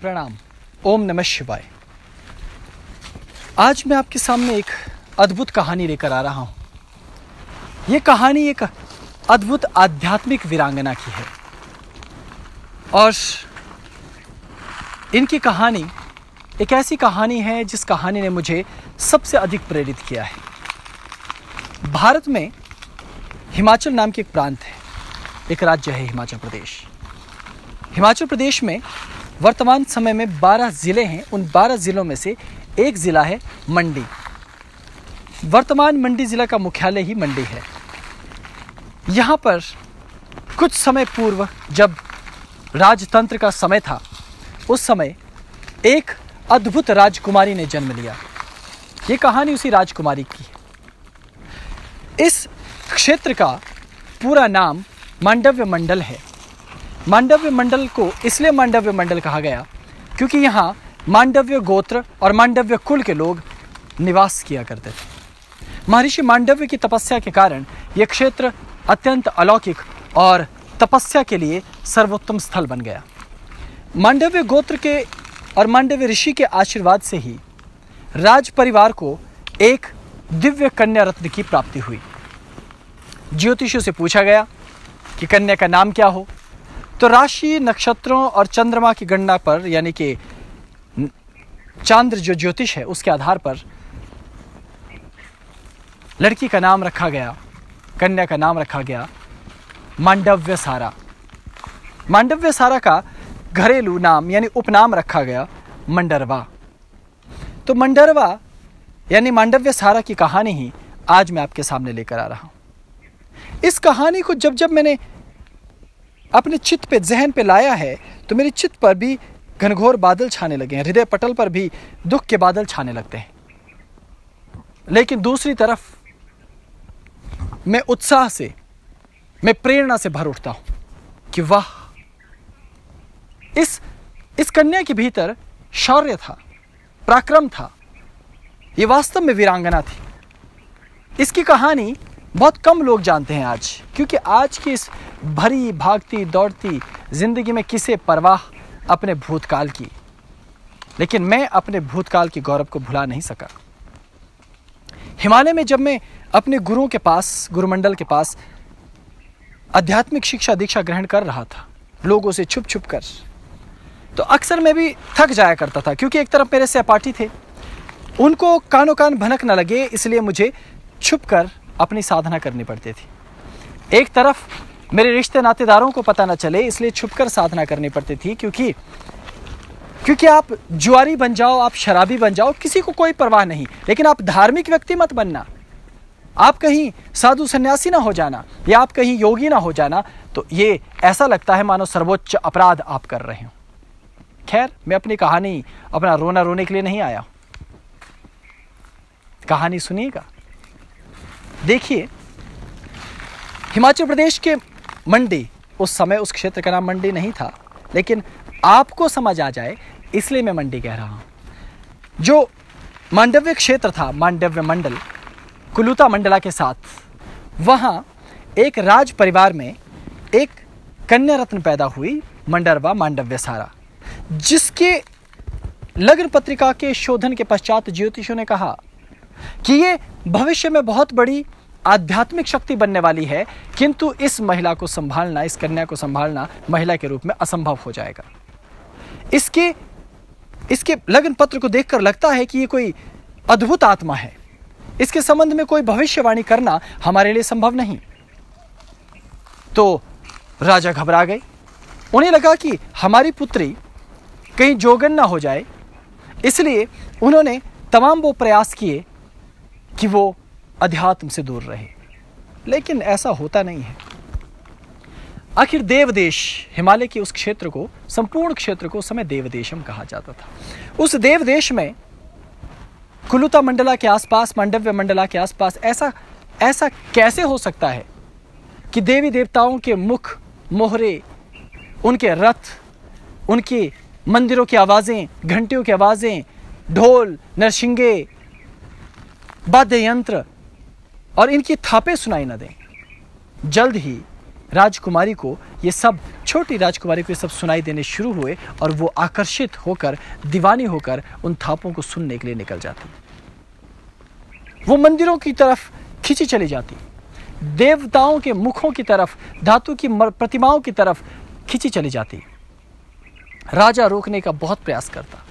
प्रणाम। ओम नमः शिवाय। आज मैं आपके सामने एक अद्भुत कहानी लेकर आ रहा हूं। यह कहानी एक अद्भुत आध्यात्मिक वीरांगना की है और इनकी कहानी एक ऐसी कहानी है जिस कहानी ने मुझे सबसे अधिक प्रेरित किया है। भारत में हिमाचल नाम की एक प्रांत है, एक राज्य है हिमाचल प्रदेश। हिमाचल प्रदेश में वर्तमान समय में 12 ज़िले हैं। उन 12 ज़िलों में से एक ज़िला है मंडी। वर्तमान मंडी ज़िला का मुख्यालय ही मंडी है। यहाँ पर कुछ समय पूर्व जब राजतंत्र का समय था, उस समय एक अद्भुत राजकुमारी ने जन्म लिया। ये कहानी उसी राजकुमारी की है। इस क्षेत्र का पूरा नाम मांडव्य मंडल है। मांडव्य मंडल को इसलिए मांडव्य मंडल कहा गया क्योंकि यहाँ मांडव्य गोत्र और मांडव्य कुल के लोग निवास किया करते थे। महर्षि मांडव्य की तपस्या के कारण यह क्षेत्र अत्यंत अलौकिक और तपस्या के लिए सर्वोत्तम स्थल बन गया। मांडव्य गोत्र के और मांडव्य ऋषि के आशीर्वाद से ही राज परिवार को एक दिव्य कन्या रत्न की प्राप्ति हुई। ज्योतिषियों से पूछा गया कि कन्या का नाम क्या हो, तो राशि, नक्षत्रों और चंद्रमा की गणना पर, यानी कि चांद्र जो ज्योतिष है उसके आधार पर लड़की का नाम रखा गया, कन्या का नाम रखा गया मांडव्य सारा। मांडव्य सारा का घरेलू नाम यानी उपनाम रखा गया मंडरवा। तो मंडरवा यानी मांडव्य सारा की कहानी ही आज मैं आपके सामने लेकर आ रहा हूं। इस कहानी को जब जब मैंने अपने चित्त पे, जहन पे लाया है, तो मेरी चित्त पर भी घनघोर बादल छाने लगे हैं, हृदय पटल पर भी दुख के बादल छाने लगते हैं। लेकिन दूसरी तरफ मैं उत्साह से, मैं प्रेरणा से भर उठता हूं कि वाह, इस कन्या के भीतर शौर्य था, पराक्रम था। ये वास्तव में वीरांगना थी। इसकी कहानी बहुत कम लोग जानते हैं आज, क्योंकि आज की इस भरी भागती दौड़ती जिंदगी में किसे परवाह अपने भूतकाल की। लेकिन मैं अपने भूतकाल के गौरव को भुला नहीं सका। हिमालय में जब मैं अपने गुरुओं के पास, गुरुमंडल के पास आध्यात्मिक शिक्षा दीक्षा ग्रहण कर रहा था, लोगों से छुप छुप कर, तो अक्सर मैं भी थक जाया करता था, क्योंकि एक तरफ मेरे सहपाठी थे, उनको कानों कान भनक न लगे, इसलिए मुझे छुप कर अपनी साधना करनी पड़ती थी। एक तरफ मेरे रिश्ते नातेदारों को पता न चले, इसलिए छुपकर साधना करनी पड़ती थी, क्योंकि आप जुआरी बन जाओ, आप शराबी बन जाओ, किसी को कोई परवाह नहीं, लेकिन आप धार्मिक व्यक्ति मत बनना। आप कहीं साधु सन्यासी ना हो जाना, या आप कहीं योगी ना हो जाना, तो ये ऐसा लगता है मानो सर्वोच्च अपराध आप कर रहे हो। खैर, मैं अपनी कहानी, अपना रोना रोने के लिए नहीं आया। कहानी सुनिएगा। देखिए, हिमाचल प्रदेश के मंडी, उस समय उस क्षेत्र का नाम मंडी नहीं था, लेकिन आपको समझ आ जाए इसलिए मैं मंडी कह रहा हूं। जो मांडव्य क्षेत्र था, मांडव्य मंडल, कुलूता मंडला के साथ, वहां एक राज परिवार में एक कन्या रत्न पैदा हुई, मंडरवा मांडव्य सारा, जिसके लग्न पत्रिका के शोधन के पश्चात ज्योतिषियों ने कहा कि ये भविष्य में बहुत बड़ी आध्यात्मिक शक्ति बनने वाली है, किंतु इस महिला को संभालना, इस कन्या को संभालना महिला के रूप में असंभव हो जाएगा। इसके लग्न पत्र को देखकर लगता है कि ये कोई अद्भुत आत्मा है, इसके संबंध में कोई भविष्यवाणी करना हमारे लिए संभव नहीं। तो राजा घबरा गए। उन्हें लगा कि हमारी पुत्री कहीं जोगन ना हो जाए, इसलिए उन्होंने तमाम वो प्रयास किए कि वो अध्यात्म से दूर रहे, लेकिन ऐसा होता नहीं है। आखिर देवदेश, हिमालय के उस क्षेत्र को, संपूर्ण क्षेत्र को उस समय देवदेशम कहा जाता था। उस देवदेश में कुलूता मंडला के आसपास, मांडव्य मंडला के आसपास ऐसा कैसे हो सकता है कि देवी देवताओं के मुख, मोहरे, उनके रथ, उनके मंदिरों की आवाजें, घंटियों की आवाजें, ढोल, नरसिंगे, वाद्य यंत्र और इनकी थापे सुनाई न दें। जल्द ही राजकुमारी को ये सब, छोटी राजकुमारी को ये सब सुनाई देने शुरू हुए और वो आकर्षित होकर, दीवानी होकर उन थापों को सुनने के लिए निकल जाती। वो मंदिरों की तरफ खींची चली जाती, देवताओं के मुखों की तरफ, धातु की प्रतिमाओं की तरफ खींची चली जाती। राजा रोकने का बहुत प्रयास करता,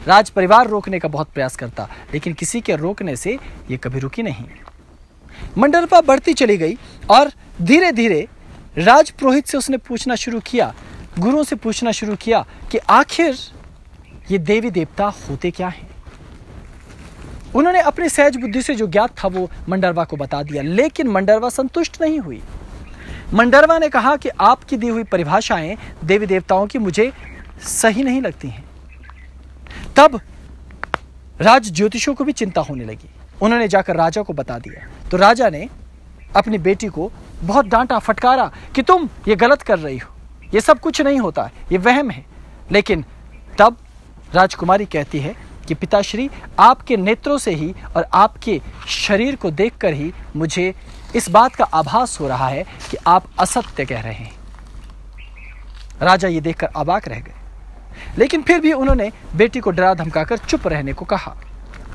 राज परिवार रोकने का बहुत प्रयास करता, लेकिन किसी के रोकने से ये कभी रुकी नहीं। मंडरपा बढ़ती चली गई और धीरे धीरे राजपुरोहित से उसने पूछना शुरू किया, गुरुओं से पूछना शुरू किया कि आखिर ये देवी देवता होते क्या हैं। उन्होंने अपनी सहज बुद्धि से जो ज्ञात था वो मंडरवा को बता दिया, लेकिन मंडरवा संतुष्ट नहीं हुई। मंडरवा ने कहा कि आपकी दी हुई परिभाषाएं देवी देवताओं की मुझे सही नहीं लगती हैं। तब राज ज्योतिषों को भी चिंता होने लगी। उन्होंने जाकर राजा को बता दिया, तो राजा ने अपनी बेटी को बहुत डांटा, फटकारा कि तुम ये गलत कर रही हो, ये सब कुछ नहीं होता, ये वहम है। लेकिन तब राजकुमारी कहती है कि पिताश्री, आपके नेत्रों से ही और आपके शरीर को देखकर ही मुझे इस बात का आभास हो रहा है कि आप असत्य कह रहे हैं। राजा ये देखकर अबाक रह गए, लेकिन फिर भी उन्होंने बेटी को डरा धमकाकर चुप रहने को कहा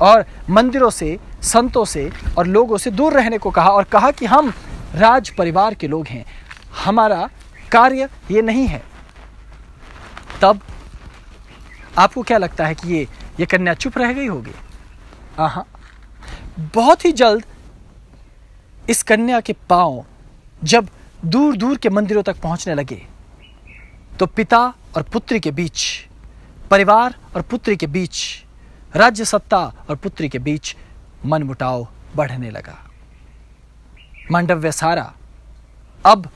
और मंदिरों से, संतों से और लोगों से दूर रहने को कहा और कहा कि हम राज परिवार के लोग हैं, हमारा कार्य ये नहीं है। तब आपको क्या लगता है कि ये कन्या चुप रह गई होगी? हाँ, बहुत ही जल्द इस कन्या के पांव जब दूर दूर के मंदिरों तक पहुंचने लगे तो पिता और पुत्री के बीच, परिवार और पुत्री के बीच, राज्य सत्ता और पुत्री के बीच मनमुटाव बढ़ने लगा। मांडव्य सारा अब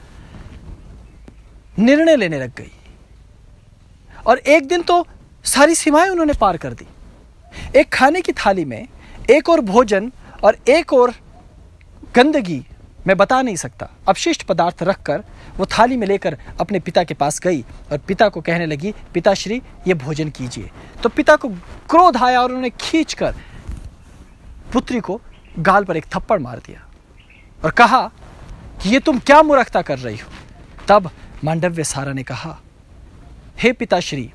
निर्णय लेने लग गई और एक दिन तो सारी सीमाएं उन्होंने पार कर दी। एक खाने की थाली में एक और भोजन और एक और गंदगी, मैं बता नहीं सकता, अपशिष्ट पदार्थ रखकर वो थाली में लेकर अपने पिता के पास गई और पिता को कहने लगी, पिताश्री ये भोजन कीजिए। तो पिता को क्रोध आया और उन्होंने खींचकर पुत्री को गाल पर एक थप्पड़ मार दिया और कहा कि ये तुम क्या मूर्खता कर रही हो। तब मांडव्य सारा ने कहा, हे पिताश्री,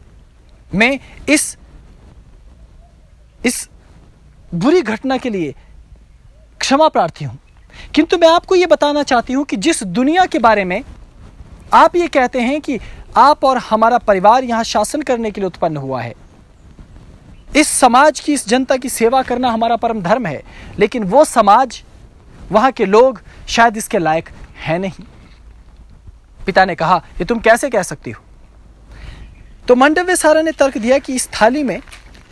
मैं इस बुरी घटना के लिए क्षमा प्रार्थी हूं, किंतु मैं आपको यह बताना चाहती हूं कि जिस दुनिया के बारे में आप ये कहते हैं कि आप और हमारा परिवार यहां शासन करने के लिए उत्पन्न हुआ है, इस समाज की, इस जनता की सेवा करना हमारा परम धर्म है, लेकिन वो समाज, वहां के लोग शायद इसके लायक है नहीं। पिता ने कहा, ये तुम कैसे कह सकती हो? तो मांडव्य सारा ने तर्क दिया कि इस थाली में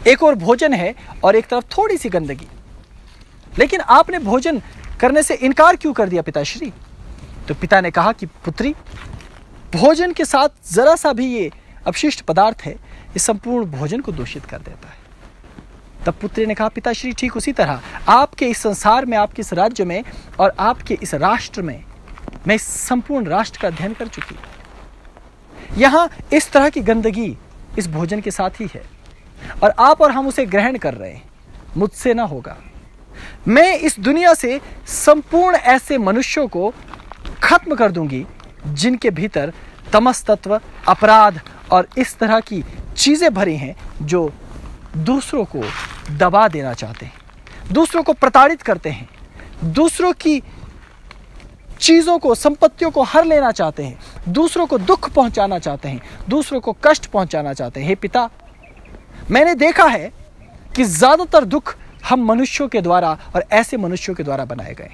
एक और भोजन है और एक तरफ थोड़ी सी गंदगी, लेकिन आपने भोजन करने से इनकार क्यों कर दिया पिताश्री? तो पिता ने कहा कि पुत्री, भोजन के साथ जरा सा भी ये अपशिष्ट पदार्थ है, ये संपूर्ण भोजन को दूषित कर देता है। तब पुत्री ने कहा, पिताश्री ठीक उसी तरह आपके इस संसार में, आपके इस राज्य में और आपके इस राष्ट्र में मैं इस संपूर्ण राष्ट्र का अध्ययन कर चुकी हूं। यहां इस तरह की गंदगी इस भोजन के साथ ही है और आप और हम उसे ग्रहण कर रहे हैं। मुझसे ना होगा। मैं इस दुनिया से संपूर्ण ऐसे मनुष्यों को खत्म कर दूंगी जिनके भीतर तमस तत्व, अपराध और इस तरह की चीजें भरी हैं जो दूसरों को दबा देना चाहते हैं, दूसरों को प्रताड़ित करते हैं, दूसरों की चीजों को, संपत्तियों को हर लेना चाहते हैं, दूसरों को दुख पहुंचाना चाहते हैं, दूसरों को कष्ट पहुंचाना चाहते हैं। हे पिता, मैंने देखा है कि ज्यादातर दुख हम मनुष्यों के द्वारा और ऐसे मनुष्यों के द्वारा बनाए गए।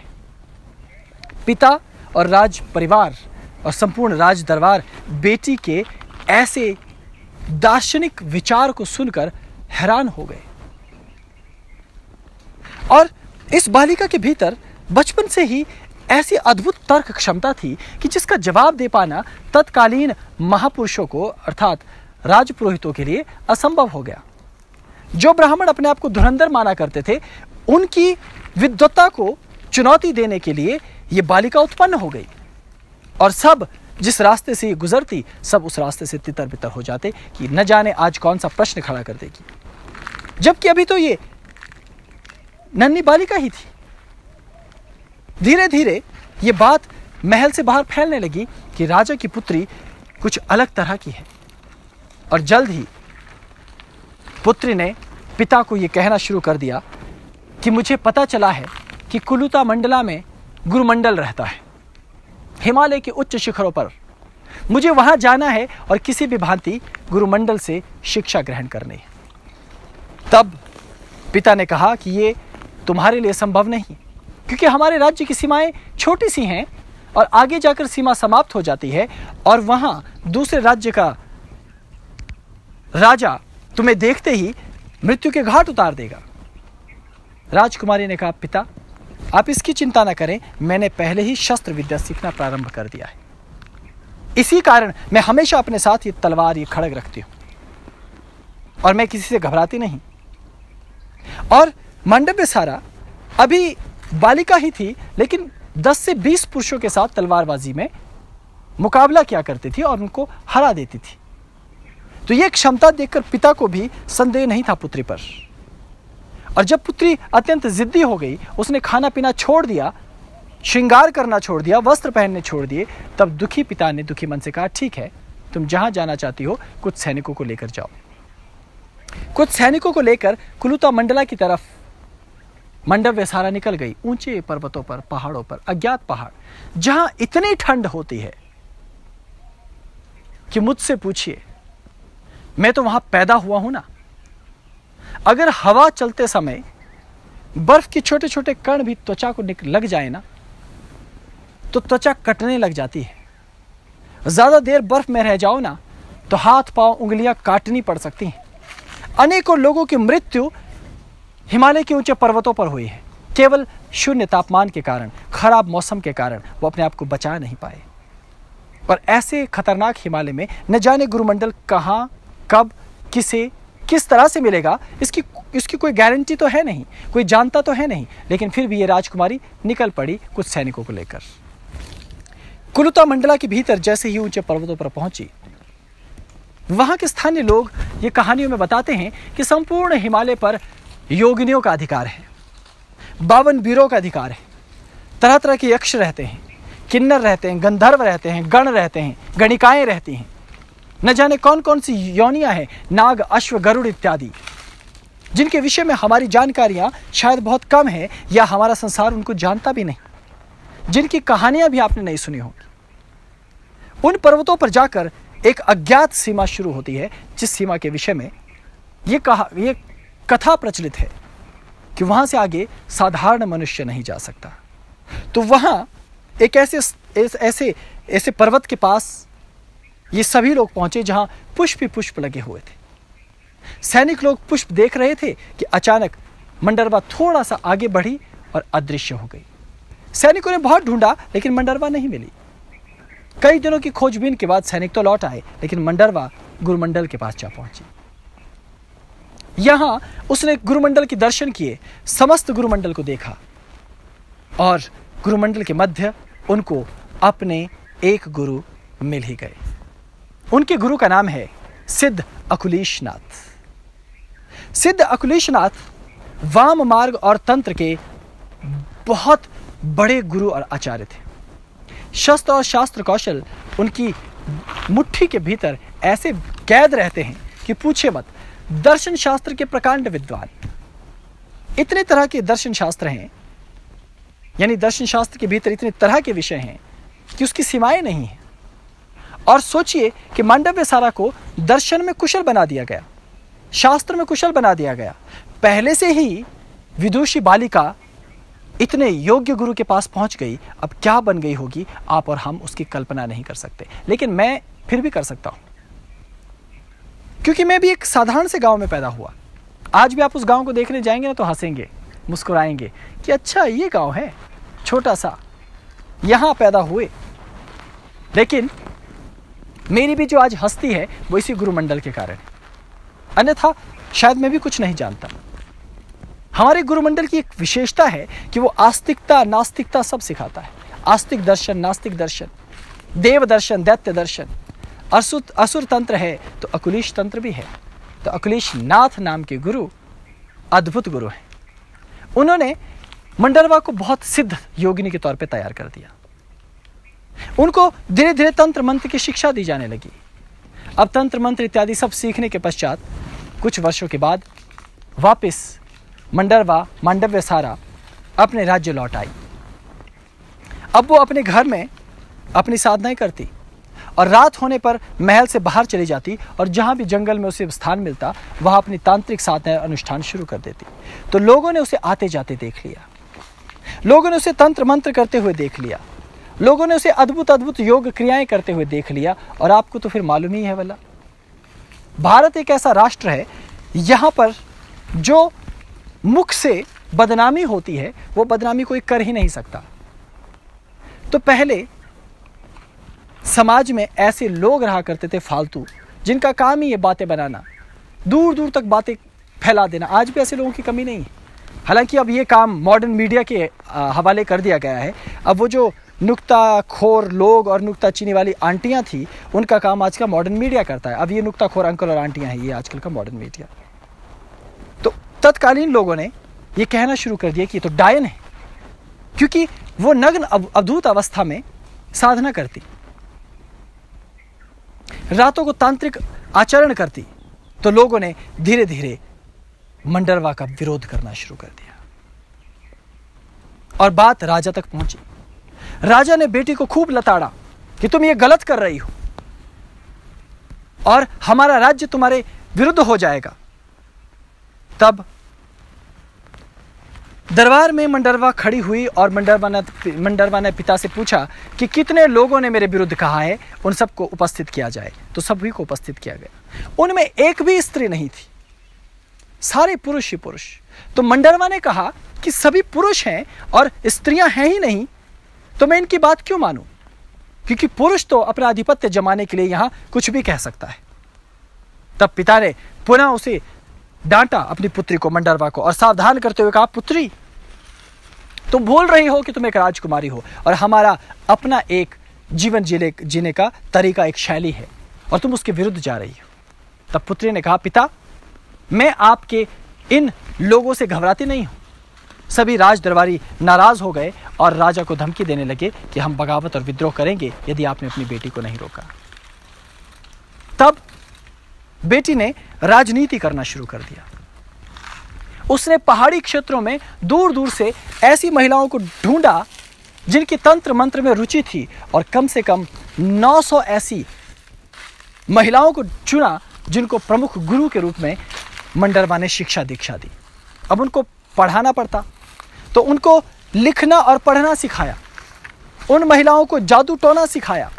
पिता और राज परिवार और संपूर्ण राज दरबार बेटी के ऐसे दार्शनिक विचार को सुनकर हैरान हो गए और इस बालिका के भीतर बचपन से ही ऐसी अद्भुत तर्क क्षमता थी कि जिसका जवाब दे पाना तत्कालीन महापुरुषों को अर्थात राजपुरोहितों के लिए असंभव हो गया। जो ब्राह्मण अपने आप को धुरंधर माना करते थे, उनकी विद्वत्ता को चुनौती देने के लिए यह बालिका उत्पन्न हो गई और सब जिस रास्ते से ये गुजरती, सब उस रास्ते से तितर बितर हो जाते कि न जाने आज कौन सा प्रश्न खड़ा कर देगी। जबकि अभी तो ये नन्ही बालिका ही थी। धीरे धीरे ये बात महल से बाहर फैलने लगी कि राजा की पुत्री कुछ अलग तरह की है। और जल्द ही पुत्री ने पिता को यह कहना शुरू कर दिया कि मुझे पता चला है कि कुलुता मंडला में गुरुमंडल रहता है, हिमालय के उच्च शिखरों पर। मुझे वहां जाना है और किसी भी भांति गुरुमंडल से शिक्षा ग्रहण करनी है। तब पिता ने कहा कि ये तुम्हारे लिए संभव नहीं, क्योंकि हमारे राज्य की सीमाएं छोटी सी हैं और आगे जाकर सीमा समाप्त हो जाती है और वहां दूसरे राज्य का राजा तुम्हें देखते ही मृत्यु के घाट उतार देगा। राजकुमारी ने कहा, पिता आप इसकी चिंता न करें, मैंने पहले ही शस्त्र विद्या सीखना प्रारंभ कर दिया है। इसी कारण मैं हमेशा अपने साथ ये तलवार, ये खड़ग रखती हूं और मैं किसी से घबराती नहीं। और मंडव्य सारा अभी बालिका ही थी, लेकिन 10 से 20 पुरुषों के साथ तलवारबाजी में मुकाबला किया करती थी और उनको हरा देती थी। तो यह क्षमता देखकर पिता को भी संदेह नहीं था पुत्री पर। और जब पुत्री अत्यंत जिद्दी हो गई, उसने खाना पीना छोड़ दिया, श्रृंगार करना छोड़ दिया, वस्त्र पहनने छोड़ दिए, तब दुखी पिता ने दुखी मन से कहा, ठीक है, तुम जहां जाना चाहती हो कुछ सैनिकों को लेकर जाओ। कुछ सैनिकों को लेकर कुलुता मंडला की तरफ मंडव्य सारा निकल गई। ऊंचे पर्वतों पर, पहाड़ों पर, अज्ञात पहाड़, जहां इतनी ठंड होती है कि मुझसे पूछिए, मैं तो वहां पैदा हुआ हूं ना। अगर हवा चलते समय बर्फ के छोटे छोटे कण भी त्वचा को लग जाए ना, तो त्वचा कटने लग जाती है। ज्यादा देर बर्फ में रह जाओ ना, तो हाथ पांव उंगलियां काटनी पड़ सकती हैं। अनेकों लोगों की मृत्यु हिमालय के ऊंचे पर्वतों पर हुई है, केवल शून्य तापमान के कारण, खराब मौसम के कारण वो अपने आप को बचा नहीं पाए। और ऐसे खतरनाक हिमालय में न जाने गुरुमंडल कहां, कब, किसे, किस तरह से मिलेगा, इसकी कोई गारंटी तो है नहीं, कोई जानता तो है नहीं। लेकिन फिर भी ये राजकुमारी निकल पड़ी कुछ सैनिकों को लेकर। कुलुता मंडला के भीतर जैसे ही ऊंचे पर्वतों पर पहुंची, वहां के स्थानीय लोग ये कहानियों में बताते हैं कि संपूर्ण हिमालय पर योगिनियों का अधिकार है, 52 वीरों का अधिकार है। तरह तरह के यक्ष रहते हैं, किन्नर रहते हैं, गंधर्व रहते हैं, गण रहते हैं, गणिकाएं रहती हैं, न जाने कौन कौन सी योनियां हैं, नाग, अश्व, गरुड़ इत्यादि, जिनके विषय में हमारी जानकारियां शायद बहुत कम है या हमारा संसार उनको जानता भी नहीं, जिनकी कहानियां भी आपने नहीं सुनी होगी। उन पर्वतों पर जाकर एक अज्ञात सीमा शुरू होती है, जिस सीमा के विषय में ये कथा प्रचलित है कि वहां से आगे साधारण मनुष्य नहीं जा सकता। तो वहां एक ऐसे पर्वत के पास ये सभी लोग पहुंचे जहां पुष्प ही पुष्प लगे हुए थे। सैनिक लोग पुष्प देख रहे थे कि अचानक मंडरवा थोड़ा सा आगे बढ़ी और अदृश्य हो गई। सैनिकों ने बहुत ढूंढा, लेकिन मंडरवा नहीं मिली। कई दिनों की खोजबीन के बाद सैनिक तो लौट आए, लेकिन मंडरवा गुरुमंडल के पास जा पहुंची। यहां उसने गुरुमंडल के दर्शन किए, समस्त गुरुमंडल को देखा और गुरुमंडल के मध्य उनको अपने एक गुरु मिल ही गए। उनके गुरु का नाम है सिद्ध अकुलीशनाथ। सिद्ध अकुलीशनाथ वाम मार्ग और तंत्र के बहुत बड़े गुरु और आचार्य थे। शस्त्र और शास्त्र कौशल उनकी मुट्ठी के भीतर ऐसे कैद रहते हैं कि पूछे मत। दर्शन शास्त्र के प्रकांड विद्वान, इतने तरह के दर्शन शास्त्र हैं, यानी दर्शन शास्त्र के भीतर इतने तरह के विषय हैं कि उसकी सीमाएं नहीं है। और सोचिए कि मांडव्य सारा को दर्शन में कुशल बना दिया गया, शास्त्र में कुशल बना दिया गया। पहले से ही विदुषी बालिका इतने योग्य गुरु के पास पहुंच गई, अब क्या बन गई होगी आप और हम उसकी कल्पना नहीं कर सकते। लेकिन मैं फिर भी कर सकता हूं, क्योंकि मैं भी एक साधारण से गांव में पैदा हुआ। आज भी आप उस गांव को देखने जाएंगे ना तो हंसेंगे, मुस्कुराएंगे कि अच्छा ये गांव है, छोटा सा, यहां पैदा हुए। लेकिन मेरी भी जो आज हस्ती है वो इसी गुरुमंडल के कारण, अन्यथा शायद मैं भी कुछ नहीं जानता। हमारे गुरुमंडल की एक विशेषता है कि वो आस्तिकता नास्तिकता सब सिखाता है। आस्तिक दर्शन, नास्तिक दर्शन, देव दर्शन, दैत्य दर्शन, असुर तंत्र है तो अकुलीश तंत्र भी है। तो अकुलीश नाथ नाम के गुरु अद्भुत गुरु हैं। उन्होंने मंडरवा को बहुत सिद्ध योगिनी के तौर पे तैयार कर दिया। उनको धीरे धीरे तंत्र मंत्र की शिक्षा दी जाने लगी। अब तंत्र मंत्र इत्यादि सब सीखने के पश्चात कुछ वर्षों के बाद वापस मंडरवा मांडव्यसारा अपने राज्य लौट आई। अब वो अपने घर में अपनी साधनाएं करती और रात होने पर महल से बाहर चली जाती और जहां भी जंगल में उसे स्थान मिलता वहां अपनी तांत्रिक साधनाएं अनुष्ठान शुरू कर देती। तो लोगों ने उसे आते जाते देख लिया, लोगों ने उसे तंत्र मंत्र करते हुए देख लिया, लोगों ने उसे अद्भुत अद्भुत योग क्रियाएं करते हुए देख लिया। और आपको तो फिर मालूम ही है वाला, भारत एक ऐसा राष्ट्र है यहां पर जो मुख से बदनामी होती है वो बदनामी कोई कर ही नहीं सकता। तो पहले समाज में ऐसे लोग रहा करते थे फालतू, जिनका काम ही ये बातें बनाना, दूर दूर तक बातें फैला देना। आज भी ऐसे लोगों की कमी नहीं है। हालांकि अब ये काम मॉडर्न मीडिया के हवाले कर दिया गया है। अब वो जो नुक्ताखोर लोग और नुक्ताचीनी वाली आंटियां थी उनका काम आज का मॉडर्न मीडिया करता है। अब ये नुक्ताखोर अंकल और आंटियां हैं, ये आजकल का मॉडर्न मीडिया। तो तत्कालीन लोगों ने ये कहना शुरू कर दिया कि ये तो डायन है, क्योंकि वो नग्न अवधूत अवस्था में साधना करती, रातों को तांत्रिक आचरण करती। तो लोगों ने धीरे धीरे मंडरवा का विरोध करना शुरू कर दिया और बात राजा तक पहुंची। राजा ने बेटी को खूब लताड़ा कि तुम ये गलत कर रही हो और हमारा राज्य तुम्हारे विरुद्ध हो जाएगा। तब दरबार में मंडरवा खड़ी हुई और मंडरवा ने पिता से पूछा कि कितने लोगों ने मेरे विरुद्ध कहा है, उन सबको उपस्थित किया जाए। तो सभी को उपस्थित किया गया। उनमें एक भी स्त्री नहीं थी, सारे पुरुष ही पुरुष। तो मंडरवा ने कहा कि सभी पुरुष हैं और स्त्रियां हैं ही नहीं, तो मैं इनकी बात क्यों मानूं, क्योंकि पुरुष तो अपना आधिपत्य जमाने के लिए यहां कुछ भी कह सकता है। तब पिता ने पुनः उसे डांटा, अपनी पुत्री को मंडरवा को, और सावधान करते हुए कहा, पुत्री तुम भूल रही हो कि तुम एक राजकुमारी हो और हमारा अपना एक जीवन जीने का तरीका, एक शैली है, और तुम उसके विरुद्ध जा रही हो। तब पुत्री ने कहा, पिता मैं आपके इन लोगों से घबराती नहीं हूं। सभी राज दरबारी नाराज हो गए और राजा को धमकी देने लगे कि हम बगावत और विद्रोह करेंगे यदि आपने अपनी बेटी को नहीं रोका। तब बेटी ने राजनीति करना शुरू कर दिया। उसने पहाड़ी क्षेत्रों में दूर दूर से ऐसी महिलाओं को ढूंढा जिनकी तंत्र मंत्र में रुचि थी और कम से कम 900 ऐसी महिलाओं को चुना जिनको प्रमुख गुरु के रूप में मंडरवा ने शिक्षा दीक्षा दी। अब उनको पढ़ाना पड़ता, तो उनको लिखना और पढ़ना सिखाया, उन महिलाओं को जादू टोना सिखाया,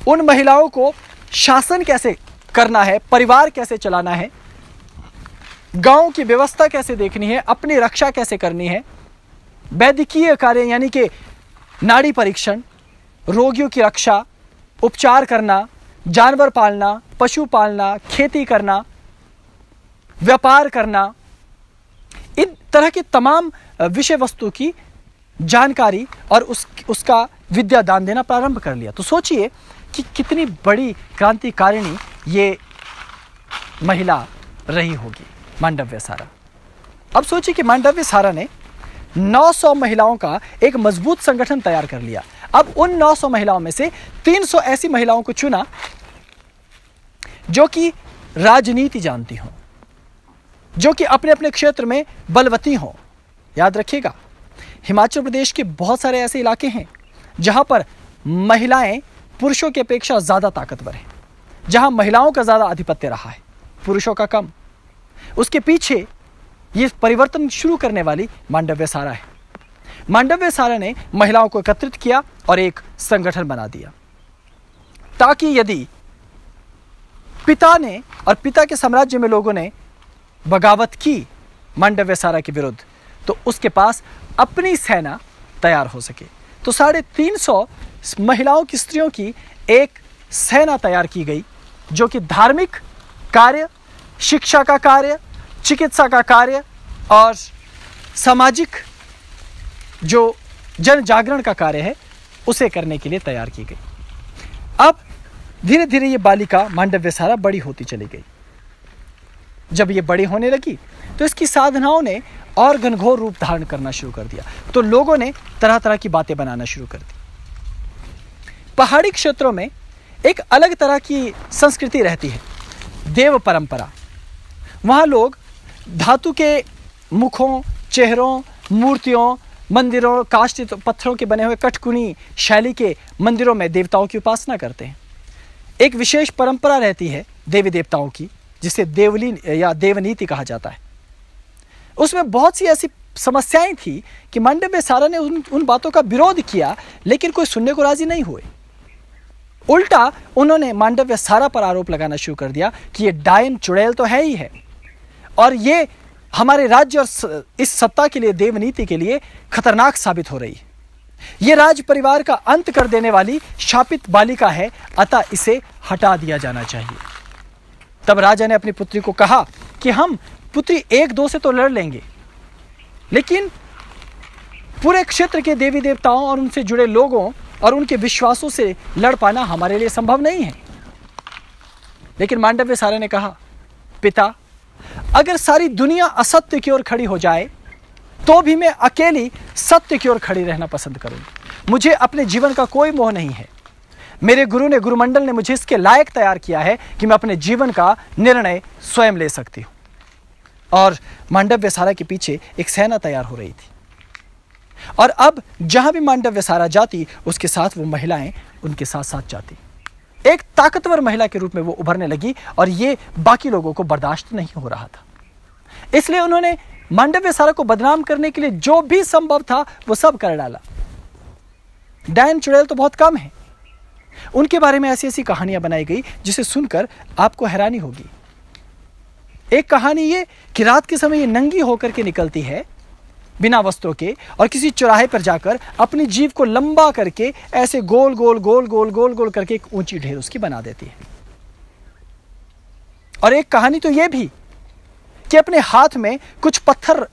उन महिलाओं को शासन कैसे करना है, परिवार कैसे चलाना है, गांव की व्यवस्था कैसे देखनी है, अपनी रक्षा कैसे करनी है, वैद्यकीय कार्य यानी कि नाड़ी परीक्षण, रोगियों की रक्षा, उपचार करना, जानवर पालना, पशु पालना, खेती करना, व्यापार करना, इन तरह के तमाम विषय वस्तु की जानकारी और उसका विद्या दान देना प्रारंभ कर लिया। तो सोचिए कि कितनी बड़ी क्रांतिकारिणी ये महिला रही होगी मांडव्यसारा। अब सोचिए कि मांडव्यसारा ने 900 महिलाओं का एक मजबूत संगठन तैयार कर लिया। अब उन 900 महिलाओं में से 300 ऐसी महिलाओं को चुना जो कि राजनीति जानती हों, जो कि अपने अपने क्षेत्र में बलवती हों। याद रखिएगा, हिमाचल प्रदेश के बहुत सारे ऐसे इलाके हैं जहां पर महिलाएं पुरुषों की अपेक्षा ज्यादा ताकतवर हैं, जहां महिलाओं का ज्यादा आधिपत्य रहा है, पुरुषों का कम। उसके पीछे ये परिवर्तन शुरू करने वाली मांडव्यसारा है। मांडव्यसारा ने महिलाओं को एकत्रित किया और एक संगठन बना दिया, ताकि यदि पिता ने और पिता के साम्राज्य में लोगों ने बगावत की मांडव्यसारा के विरुद्ध, तो उसके पास अपनी सेना तैयार हो सके। तो 350 महिलाओं की, स्त्रियों की एक सेना तैयार की गई, जो कि धार्मिक कार्य, शिक्षा का कार्य, चिकित्सा का कार्य और सामाजिक जो जन जागरण का कार्य है उसे करने के लिए तैयार की गई। अब धीरे धीरे ये बालिका मांडव्यसारा बड़ी होती चली गई। जब ये बड़ी होने लगी तो इसकी साधनाओं ने और घनघोर रूप धारण करना शुरू कर दिया। तो लोगों ने तरह तरह की बातें बनाना शुरू कर दी। पहाड़ी क्षेत्रों में एक अलग तरह की संस्कृति रहती है, देव परंपरा। वहाँ लोग धातु के मुखों, चेहरों, मूर्तियों, मंदिरों, काष्ठ पत्थरों के बने हुए कठपुतली शैली के मंदिरों में देवताओं की उपासना करते हैं। एक विशेष परंपरा रहती है देवी देवताओं की, जिसे देवलीन या देवनीति कहा जाता है। उसमें बहुत सी ऐसी समस्याएं थी कि मांडव्य सारा ने उन बातों का विरोध किया, लेकिन कोई सुनने को राजी नहीं हुए। उल्टा उन्होंने मांडव्य सारा पर आरोप लगाना शुरू कर दिया कि ये डायन चुड़ैल तो है ही है, और ये हमारे राज्य और इस सत्ता के लिए, देवनीति के लिए खतरनाक साबित हो रही है। ये राज परिवार का अंत कर देने वाली शापित बालिका है, अतः इसे हटा दिया जाना चाहिए। तब राजा ने अपनी पुत्री को कहा कि हम पुत्री 1-2 से तो लड़ लेंगे, लेकिन पूरे क्षेत्र के देवी देवताओं और उनसे जुड़े लोगों और उनके विश्वासों से लड़ पाना हमारे लिए संभव नहीं है। लेकिन मांडव्य सारा ने कहा, पिता, अगर सारी दुनिया असत्य की ओर खड़ी हो जाए तो भी मैं अकेली सत्य की ओर खड़ी रहना पसंद करूंगी। मुझे अपने जीवन का कोई मोह नहीं है। मेरे गुरु ने, गुरुमंडल ने मुझे इसके लायक तैयार किया है कि मैं अपने जीवन का निर्णय स्वयं ले सकती हूं। और मांडव्य सारा के पीछे एक सेना तैयार हो रही थी, और अब जहां भी मांडव्य सारा जाती, उसके साथ वो महिलाएं उनके साथ साथ जाती। एक ताकतवर महिला के रूप में वो उभरने लगी, और ये बाकी लोगों को बर्दाश्त नहीं हो रहा था। इसलिए उन्होंने मांडव्य सारा को बदनाम करने के लिए जो भी संभव था वो सब कर डाला। डायन चुड़ैल तो बहुत कम है, उनके बारे में ऐसी ऐसी कहानियां बनाई गई जिसे सुनकर आपको हैरानी होगी। एक कहानी ये कि रात के समय ये नंगी होकर के निकलती है बिना वस्त्रों के, और किसी चौराहे पर जाकर अपनी जीभ को लंबा करके ऐसे गोल गोल गोल गोल गोल गोल करके एक ऊंची ढेर उसकी बना देती है। और एक कहानी तो ये भी कि अपने हाथ में कुछ पत्थर,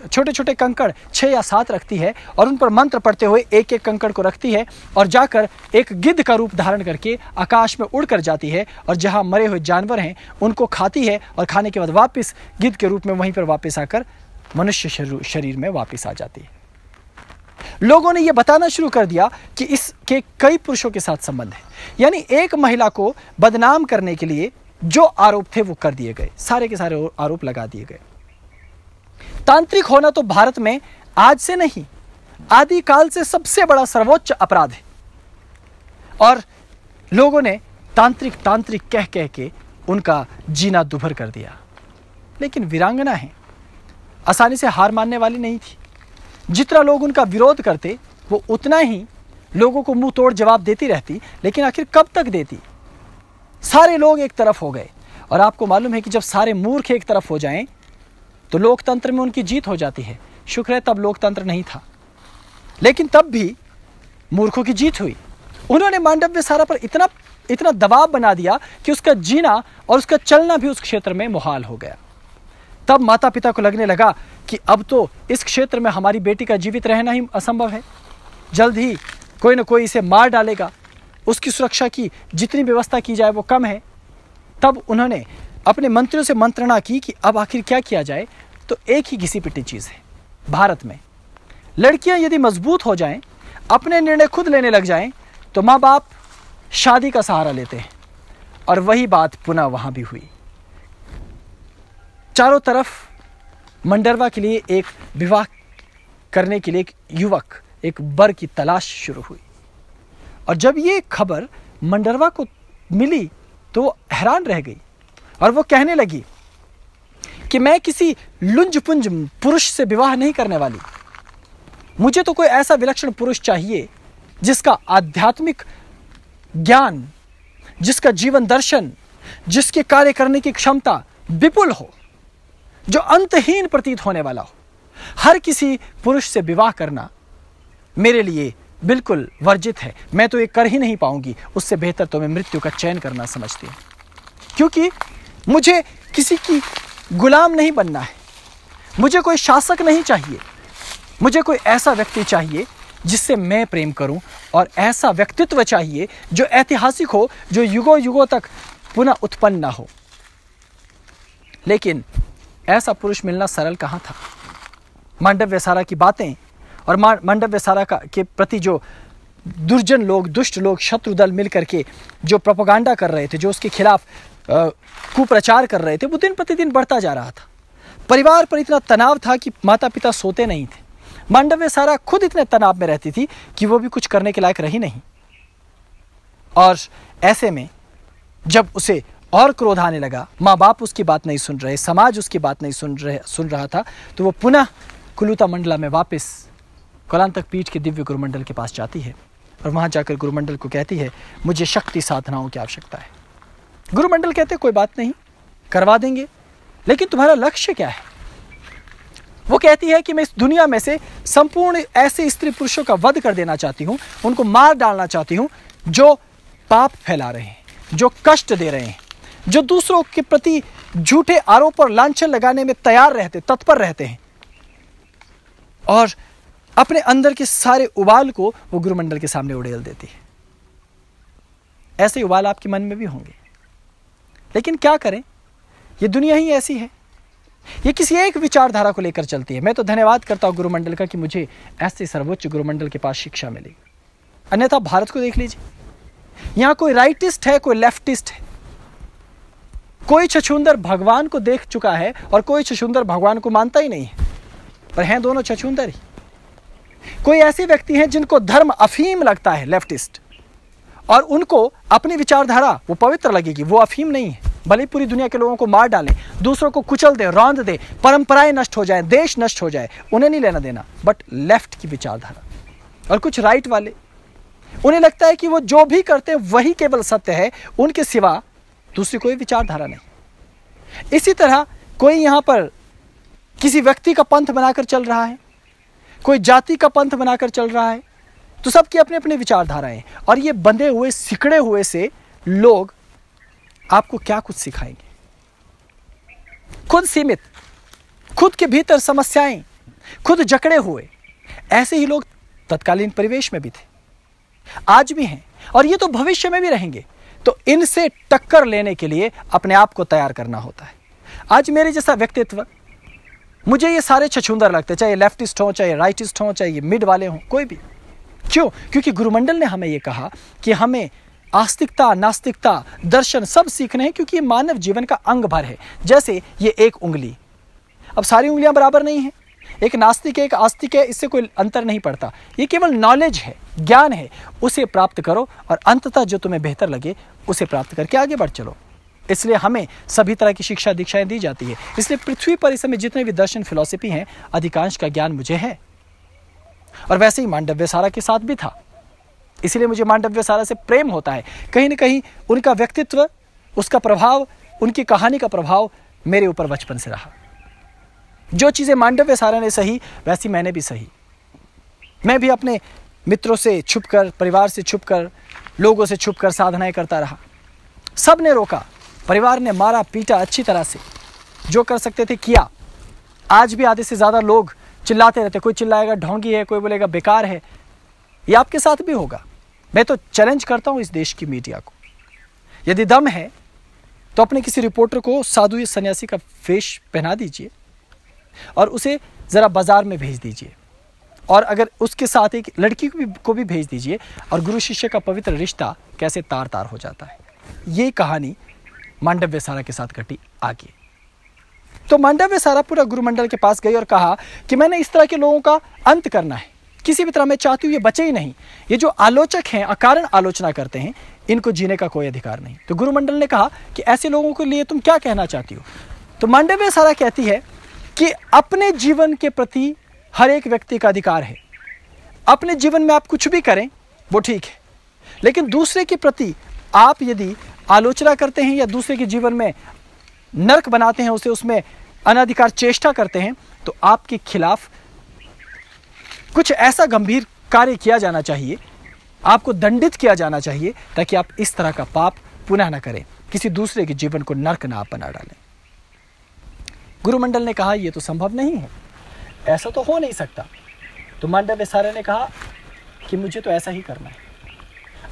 छोटे छोटे कंकड़ 6 या 7 रखती है, और उन पर मंत्र पढ़ते हुए एक एक कंकड़ को रखती है, और जाकर एक गिद्ध का रूप धारण करके आकाश में उड़कर जाती है, और जहां मरे हुए जानवर हैं उनको खाती है, और खाने के बाद वापस गिद्ध के रूप में वहीं पर वापस आकर मनुष्य शरीर में वापस आ जाती है। लोगों ने यह बताना शुरू कर दिया कि इसके कई पुरुषों के साथ संबंध है, यानी एक महिला को बदनाम करने के लिए जो आरोप थे वो कर दिए गए, सारे के सारे आरोप लगा दिए गए। तांत्रिक होना तो भारत में आज से नहीं, आदिकाल से सबसे बड़ा सर्वोच्च अपराध है, और लोगों ने तांत्रिक तांत्रिक कह कह के उनका जीना दुभर कर दिया। लेकिन वीरांगना है, आसानी से हार मानने वाली नहीं थी। जितना लोग उनका विरोध करते वो उतना ही लोगों को मुंह तोड़ जवाब देती रहती, लेकिन आखिर कब तक देती। सारे लोग एक तरफ हो गए, और आपको मालूम है कि जब सारे मूर्ख एक तरफ हो जाएं तो लोकतंत्र में उनकी जीत हो जाती है। शुक्र है तब लोकतंत्र नहीं था, लेकिन तब भी मूर्खों की जीत हुई। उन्होंने मांडव्य सारा पर इतना दबाव बना दिया कि उसका जीना और उसका चलना भी उस क्षेत्र में मुहाल हो गया। तब माता पिता को लगने लगा कि अब तो इस क्षेत्र में हमारी बेटी का जीवित रहना ही असंभव है, जल्द ही कोई न कोई इसे मार डालेगा, उसकी सुरक्षा की जितनी व्यवस्था की जाए वो कम है। तब उन्होंने अपने मंत्रियों से मंत्रणा की कि अब आखिर क्या किया जाए। तो एक ही घिसी पिटी चीज है, भारत में लड़कियां यदि मजबूत हो जाएं, अपने निर्णय खुद लेने लग जाएं, तो माँ बाप शादी का सहारा लेते हैं। और वही बात पुनः वहां भी हुई। चारों तरफ मंडरवा के लिए एक विवाह करने के लिए एक युवक, एक वर की तलाश शुरू हुई। और जब ये खबर मंडरवा को मिली तो वो हैरान रह गई, और वो कहने लगी कि मैं किसी लुंज-पुंज पुरुष से विवाह नहीं करने वाली। मुझे तो कोई ऐसा विलक्षण पुरुष चाहिए जिसका आध्यात्मिक ज्ञान, जिसका जीवन दर्शन, जिसके कार्य करने की क्षमता विपुल हो, जो अंतहीन प्रतीत होने वाला हो। हर किसी पुरुष से विवाह करना मेरे लिए बिल्कुल वर्जित है, मैं तो ये कर ही नहीं पाऊंगी। उससे बेहतर तो मैं मृत्यु का चयन करना समझती हूँ, क्योंकि मुझे किसी की गुलाम नहीं बनना है। मुझे कोई शासक नहीं चाहिए, मुझे कोई ऐसा व्यक्ति चाहिए जिससे मैं प्रेम करूं, और ऐसा व्यक्तित्व चाहिए जो ऐतिहासिक हो, जो युगों युगों तक पुनः उत्पन्न ना हो। लेकिन ऐसा पुरुष मिलना सरल कहाँ था। मांडव्य सारा की बातें और मांडव्य सारा के प्रति जो दुर्जन लोग, दुष्ट लोग, शत्रु दल मिल करके जो प्रोपेगेंडा कर रहे थे, जो उसके खिलाफ कुप्रचार कर रहे थे, वो दिन प्रतिदिन बढ़ता जा रहा था। परिवार पर इतना तनाव था कि माता पिता सोते नहीं थे। मांडव्य सारा खुद इतने तनाव में रहती थी कि वो भी कुछ करने के लायक रही नहीं। और ऐसे में जब उसे और क्रोध आने लगा, माँ बाप उसकी बात नहीं सुन रहे, समाज उसकी बात नहीं सुन रहा था, तो वो पुनः कुलुता मंडला में वापस कोलांतक पीठ के दिव्य गुरुमंडल के पास जाती है और वहां जाकर गुरुमंडल को कहती है, मुझे शक्ति साधनाओं की आवश्यकता है। गुरुमंडल कहते कोई बात नहीं, करवा देंगे, लेकिन तुम्हारा लक्ष्य क्या है? वो कहती है कि मैं इस दुनिया में से संपूर्ण ऐसे स्त्री पुरुषों का वध कर देना चाहती हूं, उनको मार डालना चाहती हूं जो पाप फैला रहे हैं, जो कष्ट दे रहे हैं, जो दूसरों के प्रति झूठे आरोप और लांछन लगाने में तैयार रहते, तत्पर रहते हैं, और अपने अंदर के सारे उबाल को वो गुरुमंडल के सामने उड़ेल देती है। ऐसे उबाल आपके मन में भी होंगे, लेकिन क्या करें, ये दुनिया ही ऐसी है, ये किसी एक विचारधारा को लेकर चलती है। मैं तो धन्यवाद करता हूं गुरुमंडल का कि मुझे ऐसे सर्वोच्च गुरुमंडल के पास शिक्षा मिली। अन्यथा भारत को देख लीजिए, यहां कोई राइटिस्ट है, कोई लेफ्टिस्ट है, कोई छछूंदर भगवान को देख चुका है और कोई छछूंदर भगवान को मानता ही नहीं है, पर हैं दोनों छछूंदर ही। कोई ऐसे व्यक्ति हैं जिनको धर्म अफीम लगता है, लेफ्टिस्ट, और उनको अपनी विचारधारा वो पवित्र लगेगी, वो अफीम नहीं है। भले पूरी दुनिया के लोगों को मार डालें, दूसरों को कुचल दे, रौंद दे, परंपराएं नष्ट हो जाएं, देश नष्ट हो जाए, उन्हें नहीं लेना देना, बट लेफ्ट की विचारधारा। और कुछ राइट वाले, उन्हें लगता है कि वो जो भी करते हैं वही केवल सत्य है, उनके सिवा दूसरी कोई विचारधारा नहीं। इसी तरह कोई यहां पर किसी व्यक्ति का पंथ बनाकर चल रहा है, कोई जाति का पंथ बनाकर चल रहा है, तो सबकी अपने अपने विचारधाराएं, और ये बंधे हुए सिकड़े हुए से लोग आपको क्या कुछ सिखाएंगे? खुद सीमित, खुद के भीतर समस्याएं, खुद जकड़े हुए, ऐसे ही लोग तत्कालीन परिवेश में भी थे, आज भी हैं, और ये तो भविष्य में भी रहेंगे। तो इनसे टक्कर लेने के लिए अपने आप को तैयार करना होता है। आज मेरे जैसा व्यक्तित्व, मुझे ये सारे छछूंदर लगते, चाहे लेफ्टिस्ट हो, चाहे राइटिस्ट हो, चाहे ये मिड वाले हों, कोई भी। क्यों? क्योंकि गुरुमंडल ने हमें ये कहा कि हमें आस्तिकता, नास्तिकता, दर्शन सब सीखने हैं, क्योंकि ये मानव जीवन का अंग भर है। जैसे ये एक उंगली, अब सारी उंगलियां बराबर नहीं है, एक नास्तिक है, एक आस्तिक है, इससे कोई अंतर नहीं पड़ता। ये केवल नॉलेज है, ज्ञान है, उसे प्राप्त करो और अंततः जो तुम्हें बेहतर लगे उसे प्राप्त करके आगे बढ़ चलो। इसलिए हमें सभी तरह की शिक्षा दीक्षाएं दी जाती है। इसलिए पृथ्वी पर इस समय जितने भी दर्शन, फिलॉसफी हैं, अधिकांश का ज्ञान मुझे है, और वैसे ही मांडव्य सारा के साथ भी था। इसलिए मुझे मांडव्य सारा से प्रेम होता है। कहीं ना कहीं उनका व्यक्तित्व, उसका प्रभाव, उनकी कहानी का प्रभाव मेरे ऊपर बचपन से रहा। जो चीज़ें मांडव्य सारा ने सही, वैसी मैंने भी सही। मैं भी अपने मित्रों से छुपकर, परिवार से छुपकर, लोगों से छुपकर साधनाएं करता रहा। सब ने रोका, परिवार ने मारा पीटा अच्छी तरह से, जो कर सकते थे किया। आज भी आधे से ज़्यादा लोग चिल्लाते रहते, कोई चिल्लाएगा ढोंगी है, कोई बोलेगा बेकार है। ये आपके साथ भी होगा। मैं तो चैलेंज करता हूं इस देश की मीडिया को, यदि दम है तो अपने किसी रिपोर्टर को साधु या सन्यासी का वेश पहना दीजिए और उसे ज़रा बाजार में भेज दीजिए, और अगर उसके साथ एक लड़की को भी भेज दीजिए, और गुरु शिष्य का पवित्र रिश्ता कैसे तार तार हो जाता है। ये कहानी मांडव्य सारा के साथ घटी आगे। तो मांडव्य सारा पूरा गुरुमंडल के पास गई और कहा कि मैंने इस तरह के लोगों का अंत करना है, किसी भी तरह मैं चाहती हूँ ये बचे ही नहीं। ये जो आलोचक हैं, अकारण आलोचना करते हैं, इनको जीने का कोई अधिकार नहीं। तो गुरुमंडल ने कहा कि ऐसे लोगों के लिए तुम क्या कहना चाहती हो? तो मांडव्य सारा कहती है कि अपने जीवन के प्रति हर एक व्यक्ति का अधिकार है। अपने जीवन में आप कुछ भी करें वो ठीक है, लेकिन दूसरे के प्रति आप यदि आलोचना करते हैं या दूसरे के जीवन में नर्क बनाते हैं, उसे उसमें अनाधिकार चेष्टा करते हैं, तो आपके खिलाफ कुछ ऐसा गंभीर कार्य किया जाना चाहिए, आपको दंडित किया जाना चाहिए, ताकि आप इस तरह का पाप पुनः न करें, किसी दूसरे के जीवन को नर्क ना आप बना डालें। गुरुमंडल ने कहा यह तो संभव नहीं है, ऐसा तो हो नहीं सकता। तो मांडव्य सारा ने कहा कि मुझे तो ऐसा ही करना है,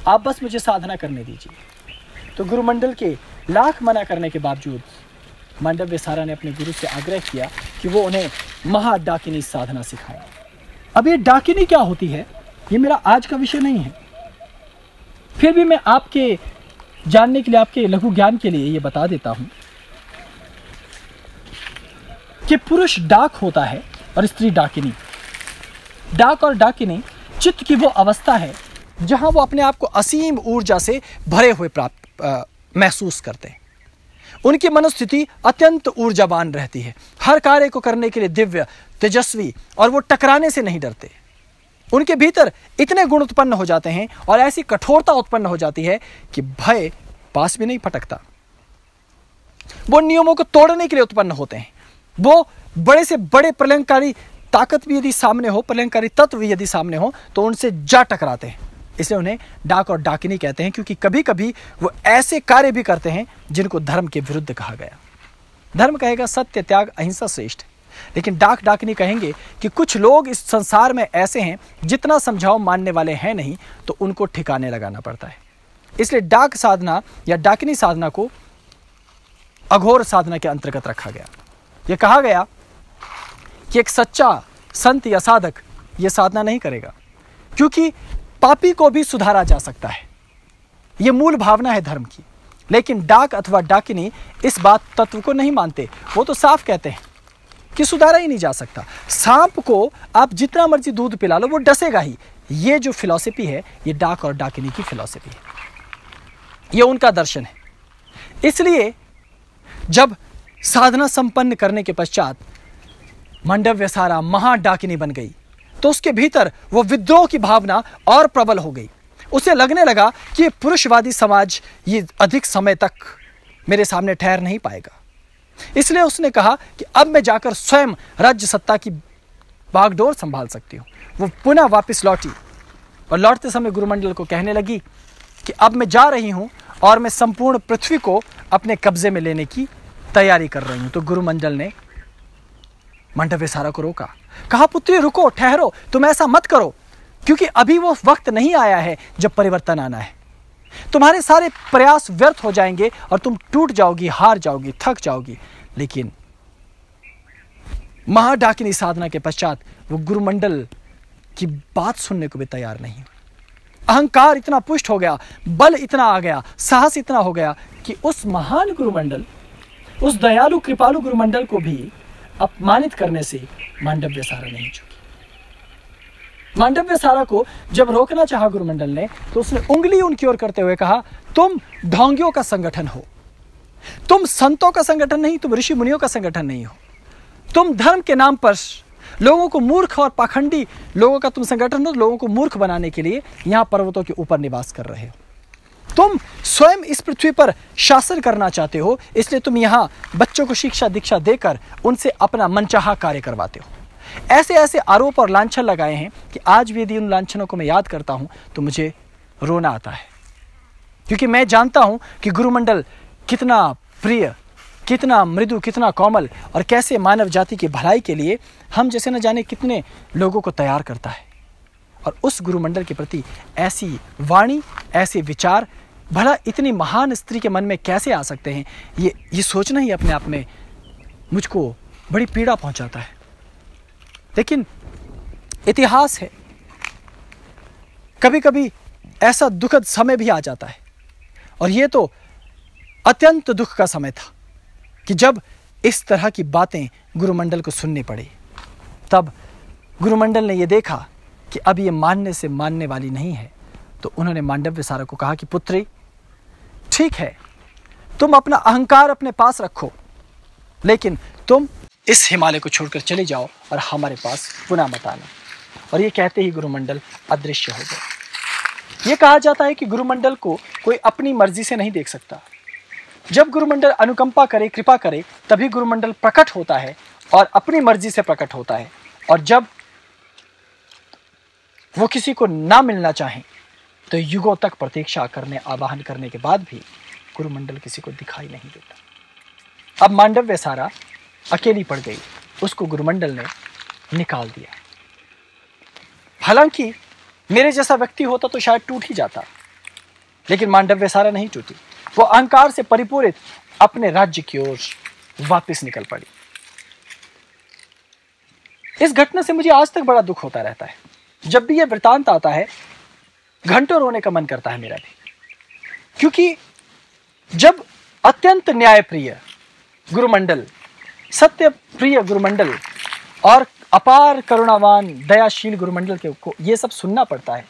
आप बस मुझे साधना करने दीजिए। तो गुरुमंडल के लाख मना करने के बावजूद मांडव्य सारा ने अपने गुरु से आग्रह किया कि वो उन्हें महाडाकिनी साधना सिखाए। अब ये डाकिनी क्या होती है, ये मेरा आज का विषय नहीं है। फिर भी मैं आपके जानने के लिए, आपके लघु ज्ञान के लिए ये बता देता हूं कि पुरुष डाक होता है और स्त्री डाकिनी। डाक और डाकिनी चित्त की वो अवस्था है जहां वो अपने आप को असीम ऊर्जा से भरे हुए महसूस करते हैं। उनकी मनोस्थिति अत्यंत ऊर्जावान रहती है, हर कार्य को करने के लिए दिव्य, तेजस्वी, और वो टकराने से नहीं डरते। उनके भीतर इतने गुण उत्पन्न हो जाते हैं और ऐसी कठोरता उत्पन्न हो जाती है कि भय पास भी नहीं फटकता। वो नियमों को तोड़ने के लिए उत्पन्न होते हैं। वो बड़े से बड़े प्रलयंकारी ताकत भी यदि सामने हो, प्रलयंकारी तत्व यदि सामने हो, तो उनसे जा टकराते हैं। इसलिए उन्हें डाक और डाकिनी कहते हैं, क्योंकि कभी कभी वो ऐसे कार्य भी करते हैं जिनको धर्म के विरुद्ध कहा गया। धर्म कहेगा सत्य, त्याग, अहिंसा श्रेष्ठ, लेकिन डाक डाकिनी कहेंगे कि कुछ लोग इस संसार में ऐसे हैं जितना समझाओ मानने वाले हैं नहीं, तो उनको ठिकाने लगाना पड़ता है। इसलिए डाक साधना या डाकिनी साधना को अघोर साधना के अंतर्गत रखा गया। यह कहा गया कि एक सच्चा संत या साधक यह साधना नहीं करेगा, क्योंकि पापी को भी सुधारा जा सकता है। यह मूल भावना है धर्म की। लेकिन डाक अथवा डाकिनी इस बात तत्व को नहीं मानते। वो तो साफ कहते हैं कि सुधारा ही नहीं जा सकता। सांप को आप जितना मर्जी दूध पिला लो, वो डसेगा ही। ये जो फिलॉसफी है, ये डाक और डाकिनी की फिलॉसफी है, ये उनका दर्शन है। इसलिए जब साधना संपन्न करने के पश्चात मांडव्य सारा महाडाकिनी बन गई, तो उसके भीतर वो विद्रोह की भावना और प्रबल हो गई। उसे लगने लगा कि ये पुरुषवादी समाज ये अधिक समय तक मेरे सामने ठहर नहीं पाएगा। इसलिए उसने कहा कि अब मैं जाकर स्वयं राज्य सत्ता की बागडोर संभाल सकती हूँ। वो पुनः वापस लौटी और लौटते समय गुरुमंडल को कहने लगी कि अब मैं जा रही हूँ और मैं संपूर्ण पृथ्वी को अपने कब्जे में लेने की तैयारी कर रही हूँ। तो गुरुमंडल ने मांडव्य सारा को रोका, कहा पुत्री रुको, ठहरो, तुम ऐसा मत करो, क्योंकि अभी वो वक्त नहीं आया है जब परिवर्तन आना है। तुम्हारे सारे प्रयास व्यर्थ हो जाएंगे और तुम टूट जाओगी, हार जाओगी, थक जाओगी। लेकिन महाडाकिनी साधना के पश्चात वो गुरुमंडल की बात सुनने को भी तैयार नहीं। अहंकार इतना पुष्ट हो गया, बल इतना आ गया, साहस इतना हो गया कि उस महान गुरुमंडल, उस दयालु कृपालु गुरुमंडल को भी अपमानित करने से मांडव्य सारा नहीं चुकी। मांडव्य सारा को जब रोकना चाहा गुरुमंडल ने, तो उसने उंगली उनकी ओर करते हुए कहा, तुम ढोंगियों का संगठन हो, तुम संतों का संगठन नहीं, तुम ऋषि मुनियों का संगठन नहीं हो। तुम धर्म के नाम पर लोगों को मूर्ख और पाखंडी लोगों का तुम संगठन हो। लोगों को मूर्ख बनाने के लिए यहां पर्वतों के ऊपर निवास कर रहे हो। तुम स्वयं इस पृथ्वी पर शासन करना चाहते हो, इसलिए तुम यहां बच्चों को शिक्षा दीक्षा देकर उनसे अपना मनचाहा कार्य करवाते हो। ऐसे ऐसे आरोप और लांछन लगाए हैं कि आज भी यदि उन लांछनों को मैं याद करता हूं तो मुझे रोना आता है, क्योंकि मैं जानता हूं कि गुरुमंडल कितना प्रिय, कितना मृदु, कितना कोमल, और कैसे मानव जाति की भलाई के लिए हम जैसे न जाने कितने लोगों को तैयार करता है। और उस गुरुमंडल के प्रति ऐसी वाणी, ऐसे विचार भला इतनी महान स्त्री के मन में कैसे आ सकते हैं, ये सोचना ही अपने आप में मुझको बड़ी पीड़ा पहुंचाता है। लेकिन इतिहास है, कभी कभी ऐसा दुखद समय भी आ जाता है, और ये तो अत्यंत दुख का समय था कि जब इस तरह की बातें गुरुमंडल को सुननी पड़ी। तब गुरुमंडल ने यह देखा कि अब ये मानने से मानने वाली नहीं है, तो उन्होंने मांडव्य सारा को कहा कि पुत्री, ठीक है, तुम अपना अहंकार अपने पास रखो, लेकिन तुम इस हिमालय को छोड़कर चले जाओ और हमारे पास पुनः मत आना। और ये कहते ही गुरुमंडल अदृश्य हो गए। ये कहा जाता है कि गुरुमंडल को कोई अपनी मर्जी से नहीं देख सकता। जब गुरुमंडल अनुकंपा करे, कृपा करे, तभी गुरुमंडल प्रकट होता है और अपनी मर्जी से प्रकट होता है। और जब वो किसी को ना मिलना चाहे तो युगों तक प्रतीक्षा करने, आवाहन करने के बाद भी गुरुमंडल किसी को दिखाई नहीं देता। अब मांडव्य सारा अकेली पड़ गई, उसको गुरुमंडल ने निकाल दिया। हालांकि मेरे जैसा व्यक्ति होता तो शायद टूट ही जाता, लेकिन मांडव्य सारा नहीं टूटी। वो अहंकार से परिपूरित अपने राज्य की ओर वापस निकल पड़ी। इस घटना से मुझे आज तक बड़ा दुख होता रहता है। जब भी यह वृतांत आता है घंटों रोने का मन करता है मेरा भी, क्योंकि जब अत्यंत न्यायप्रिय गुरुमंडल, सत्य प्रिय गुरुमंडल और अपार करुणावान दयाशील गुरुमंडल के को ये सब सुनना पड़ता है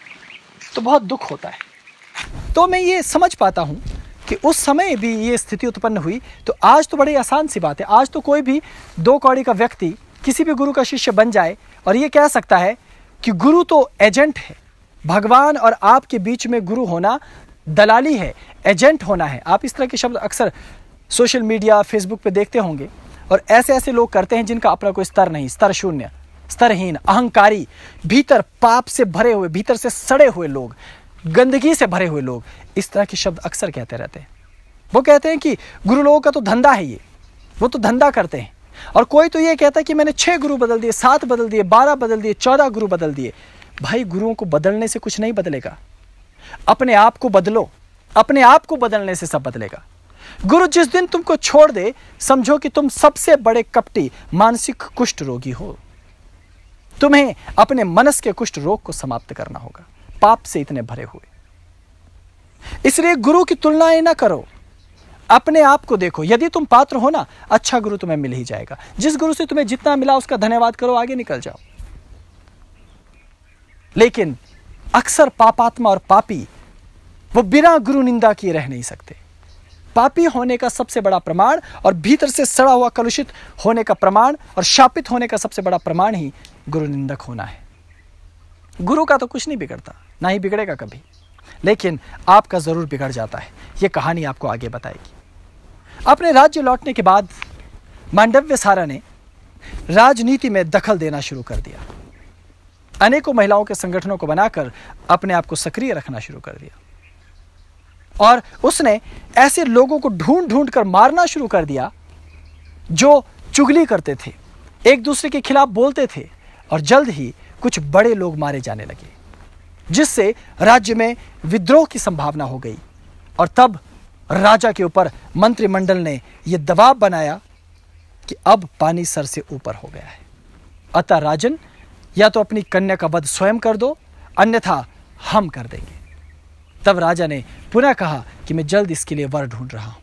तो बहुत दुख होता है। तो मैं ये समझ पाता हूँ कि उस समय भी ये स्थिति उत्पन्न हुई, तो आज तो बड़ी आसान सी बात है। आज तो कोई भी 2 कौड़ी का व्यक्ति किसी भी गुरु का शिष्य बन जाए और ये कह सकता है कि गुरु तो एजेंट है, भगवान और आपके बीच में गुरु होना दलाली है, एजेंट होना है। आप इस तरह के शब्द अक्सर सोशल मीडिया, फेसबुक पे देखते होंगे, और ऐसे ऐसे लोग करते हैं जिनका अपना कोई स्तर नहीं, स्तर शून्य, स्तरहीन, अहंकारी, भीतर पाप से भरे हुए, भीतर से सड़े हुए लोग, गंदगी से भरे हुए लोग इस तरह के शब्द अक्सर कहते रहते हैं। वो कहते हैं कि गुरु लोगों का तो धंधा है ये, वो तो धंधा करते हैं। और कोई तो ये कहता है कि मैंने 6 गुरु बदल दिए, 7 बदल दिए, 12 बदल दिए, 14 गुरु बदल दिए। भाई, गुरुओं को बदलने से कुछ नहीं बदलेगा, अपने आप को बदलो, अपने आप को बदलने से सब बदलेगा। गुरु जिस दिन तुमको छोड़ दे, समझो कि तुम सबसे बड़े कपटी मानसिक कुष्ठ रोगी हो। तुम्हें अपने मनस के कुष्ठ रोग को समाप्त करना होगा, पाप से इतने भरे हुए। इसलिए गुरु की तुलनाएं ना करो, अपने आप को देखो। यदि तुम पात्र हो ना, अच्छा गुरु तुम्हें मिल ही जाएगा। जिस गुरु से तुम्हें जितना मिला उसका धन्यवाद करो, आगे निकल जाओ। लेकिन अक्सर पापात्मा और पापी वो बिना गुरु निंदा किए रह नहीं सकते। पापी होने का सबसे बड़ा प्रमाण और भीतर से सड़ा हुआ कलुषित होने का प्रमाण और शापित होने का सबसे बड़ा प्रमाण ही गुरु निंदक होना है। गुरु का तो कुछ नहीं बिगड़ता, ना ही बिगड़ेगा कभी, लेकिन आपका जरूर बिगड़ जाता है। यह कहानी आपको आगे बताएगी। अपने राज्य लौटने के बाद मांडव्य सारा ने राजनीति में दखल देना शुरू कर दिया। अनेकों महिलाओं के संगठनों को बनाकर अपने आप को सक्रिय रखना शुरू कर दिया, और उसने ऐसे लोगों को ढूंढ ढूंढ कर मारना शुरू कर दिया जो चुगली करते थे, एक दूसरे के खिलाफ बोलते थे, और जल्द ही कुछ बड़े लोग मारे जाने लगे, जिससे राज्य में विद्रोह की संभावना हो गई। और तब राजा के ऊपर मंत्रिमंडल ने यह दबाव बनाया कि अब पानी सर से ऊपर हो गया है, अतः राजन या तो अपनी कन्या का वध स्वयं कर दो, अन्यथा हम कर देंगे। तब राजा ने पुनः कहा कि मैं जल्द इसके लिए वर ढूंढ रहा हूं।